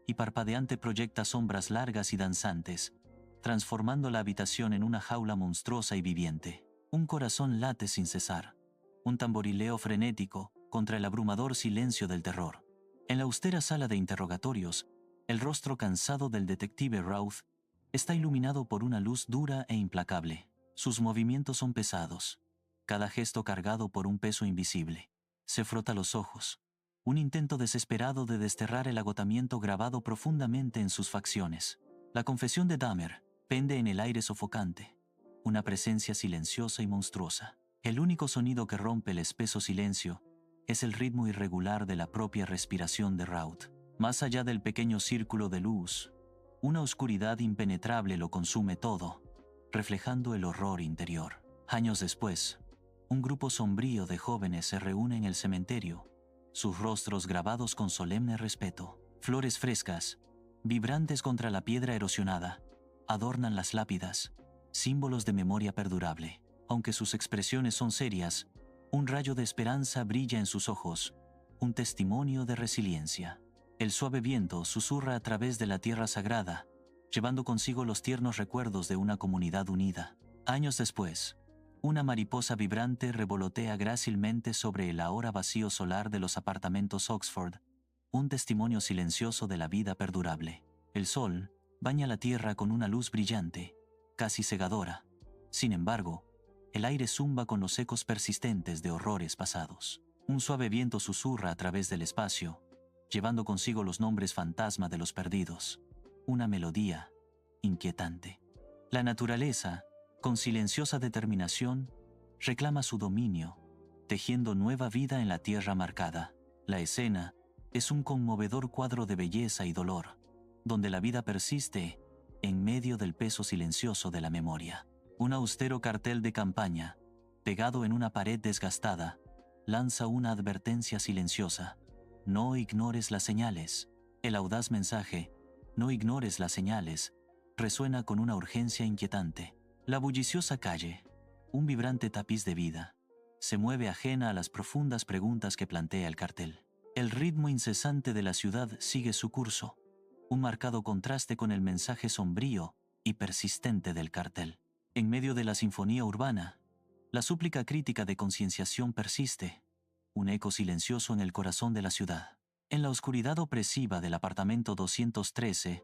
y parpadeante proyecta sombras largas y danzantes, transformando la habitación en una jaula monstruosa y viviente. Un corazón late sin cesar, un tamborileo frenético contra el abrumador silencio del terror. En la austera sala de interrogatorios, el rostro cansado del detective Routh está iluminado por una luz dura e implacable. Sus movimientos son pesados, cada gesto cargado por un peso invisible. Se frota los ojos, un intento desesperado de desterrar el agotamiento grabado profundamente en sus facciones. La confesión de Dahmer pende en el aire sofocante, una presencia silenciosa y monstruosa. El único sonido que rompe el espeso silencio es el ritmo irregular de la propia respiración de Routh. Más allá del pequeño círculo de luz, una oscuridad impenetrable lo consume todo, reflejando el horror interior. Años después, un grupo sombrío de jóvenes se reúne en el cementerio, sus rostros grabados con solemne respeto. Flores frescas, vibrantes contra la piedra erosionada, adornan las lápidas, símbolos de memoria perdurable. Aunque sus expresiones son serias, un rayo de esperanza brilla en sus ojos, un testimonio de resiliencia. El suave viento susurra a través de la tierra sagrada, llevando consigo los tiernos recuerdos de una comunidad unida. Años después, una mariposa vibrante revolotea grácilmente sobre el ahora vacío solar de los apartamentos Oxford, un testimonio silencioso de la vida perdurable. El sol baña la tierra con una luz brillante, casi cegadora. Sin embargo, El aire zumba con los ecos persistentes de horrores pasados. Un suave viento susurra a través del espacio, llevando consigo los nombres fantasma de los perdidos. Una melodía inquietante. La naturaleza, con silenciosa determinación, reclama su dominio, tejiendo nueva vida en la tierra marcada. La escena es un conmovedor cuadro de belleza y dolor, donde la vida persiste en medio del peso silencioso de la memoria. Un austero cartel de campaña, pegado en una pared desgastada, lanza una advertencia silenciosa: no ignores las señales. El audaz mensaje, no ignores las señales, resuena con una urgencia inquietante. La bulliciosa calle, un vibrante tapiz de vida, se mueve ajena a las profundas preguntas que plantea el cartel. El ritmo incesante de la ciudad sigue su curso, un marcado contraste con el mensaje sombrío y persistente del cartel. En medio de la sinfonía urbana, la súplica crítica de concienciación persiste, un eco silencioso en el corazón de la ciudad. En la oscuridad opresiva del apartamento 213,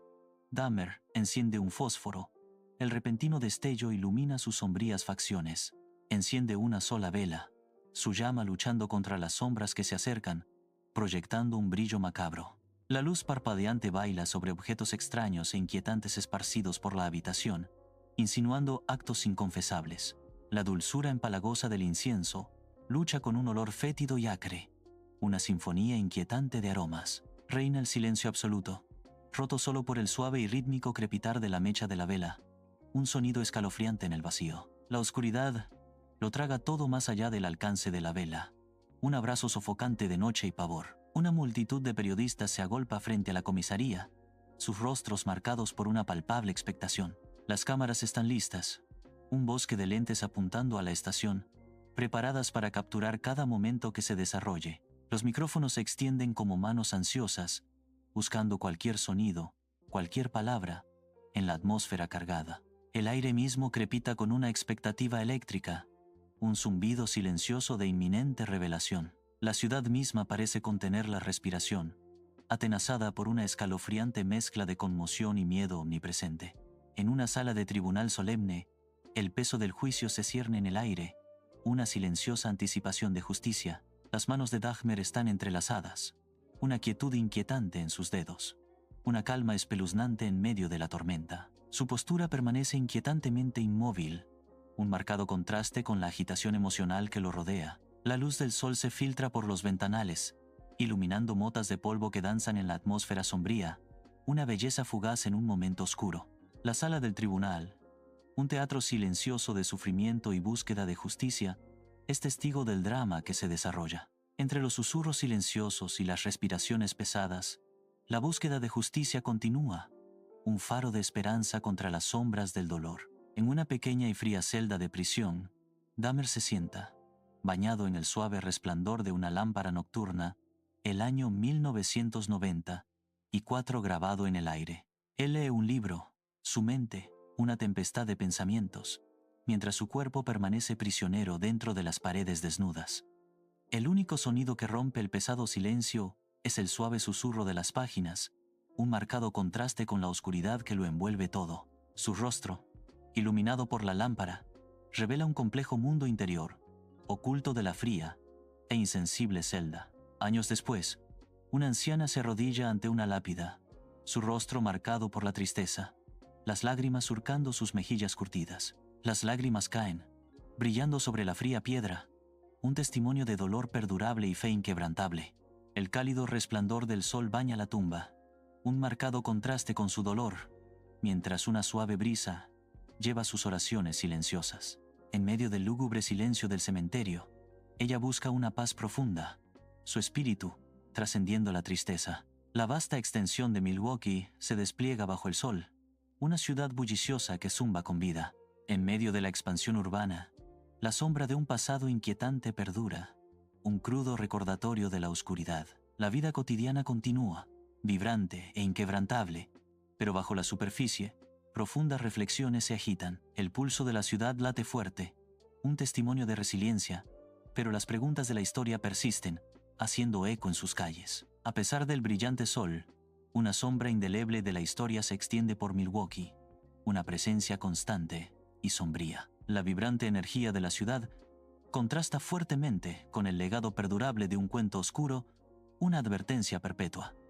Dahmer enciende un fósforo. El repentino destello ilumina sus sombrías facciones. Enciende una sola vela, su llama luchando contra las sombras que se acercan, proyectando un brillo macabro. La luz parpadeante baila sobre objetos extraños e inquietantes esparcidos por la habitación, insinuando actos inconfesables. La dulzura empalagosa del incienso lucha con un olor fétido y acre. Una sinfonía inquietante de aromas. Reina el silencio absoluto, roto solo por el suave y rítmico crepitar de la mecha de la vela. Un sonido escalofriante en el vacío. La oscuridad lo traga todo más allá del alcance de la vela. Un abrazo sofocante de noche y pavor. Una multitud de periodistas se agolpa frente a la comisaría, sus rostros marcados por una palpable expectación. Las cámaras están listas, un bosque de lentes apuntando a la estación, preparadas para capturar cada momento que se desarrolle. Los micrófonos se extienden como manos ansiosas, buscando cualquier sonido, cualquier palabra, en la atmósfera cargada. El aire mismo crepita con una expectativa eléctrica, un zumbido silencioso de inminente revelación. La ciudad misma parece contener la respiración, atenazada por una escalofriante mezcla de conmoción y miedo omnipresente. En una sala de tribunal solemne, el peso del juicio se cierne en el aire, una silenciosa anticipación de justicia. Las manos de Dahmer están entrelazadas, una quietud inquietante en sus dedos, una calma espeluznante en medio de la tormenta. Su postura permanece inquietantemente inmóvil, un marcado contraste con la agitación emocional que lo rodea. La luz del sol se filtra por los ventanales, iluminando motas de polvo que danzan en la atmósfera sombría, una belleza fugaz en un momento oscuro. La sala del tribunal, un teatro silencioso de sufrimiento y búsqueda de justicia, es testigo del drama que se desarrolla. Entre los susurros silenciosos y las respiraciones pesadas, la búsqueda de justicia continúa, un faro de esperanza contra las sombras del dolor. En una pequeña y fría celda de prisión, Dahmer se sienta, bañado en el suave resplandor de una lámpara nocturna, el año 1990, y 4 grabado en el aire. Él lee un libro, su mente, una tempestad de pensamientos, mientras su cuerpo permanece prisionero dentro de las paredes desnudas. El único sonido que rompe el pesado silencio es el suave susurro de las páginas, un marcado contraste con la oscuridad que lo envuelve todo. Su rostro, iluminado por la lámpara, revela un complejo mundo interior, oculto de la fría e insensible celda. Años después, una anciana se arrodilla ante una lápida, su rostro marcado por la tristeza, las lágrimas surcando sus mejillas curtidas. Las lágrimas caen, brillando sobre la fría piedra, un testimonio de dolor perdurable y fe inquebrantable. El cálido resplandor del sol baña la tumba, un marcado contraste con su dolor, mientras una suave brisa lleva sus oraciones silenciosas. En medio del lúgubre silencio del cementerio, ella busca una paz profunda, su espíritu trascendiendo la tristeza. La vasta extensión de Milwaukee se despliega bajo el sol, una ciudad bulliciosa que zumba con vida. En medio de la expansión urbana, la sombra de un pasado inquietante perdura, un crudo recordatorio de la oscuridad. La vida cotidiana continúa, vibrante e inquebrantable, pero bajo la superficie, profundas reflexiones se agitan. El pulso de la ciudad late fuerte, un testimonio de resiliencia, pero las preguntas de la historia persisten, haciendo eco en sus calles. A pesar del brillante sol, una sombra indeleble de la historia se extiende por Milwaukee, una presencia constante y sombría. La vibrante energía de la ciudad contrasta fuertemente con el legado perdurable de un cuento oscuro, una advertencia perpetua.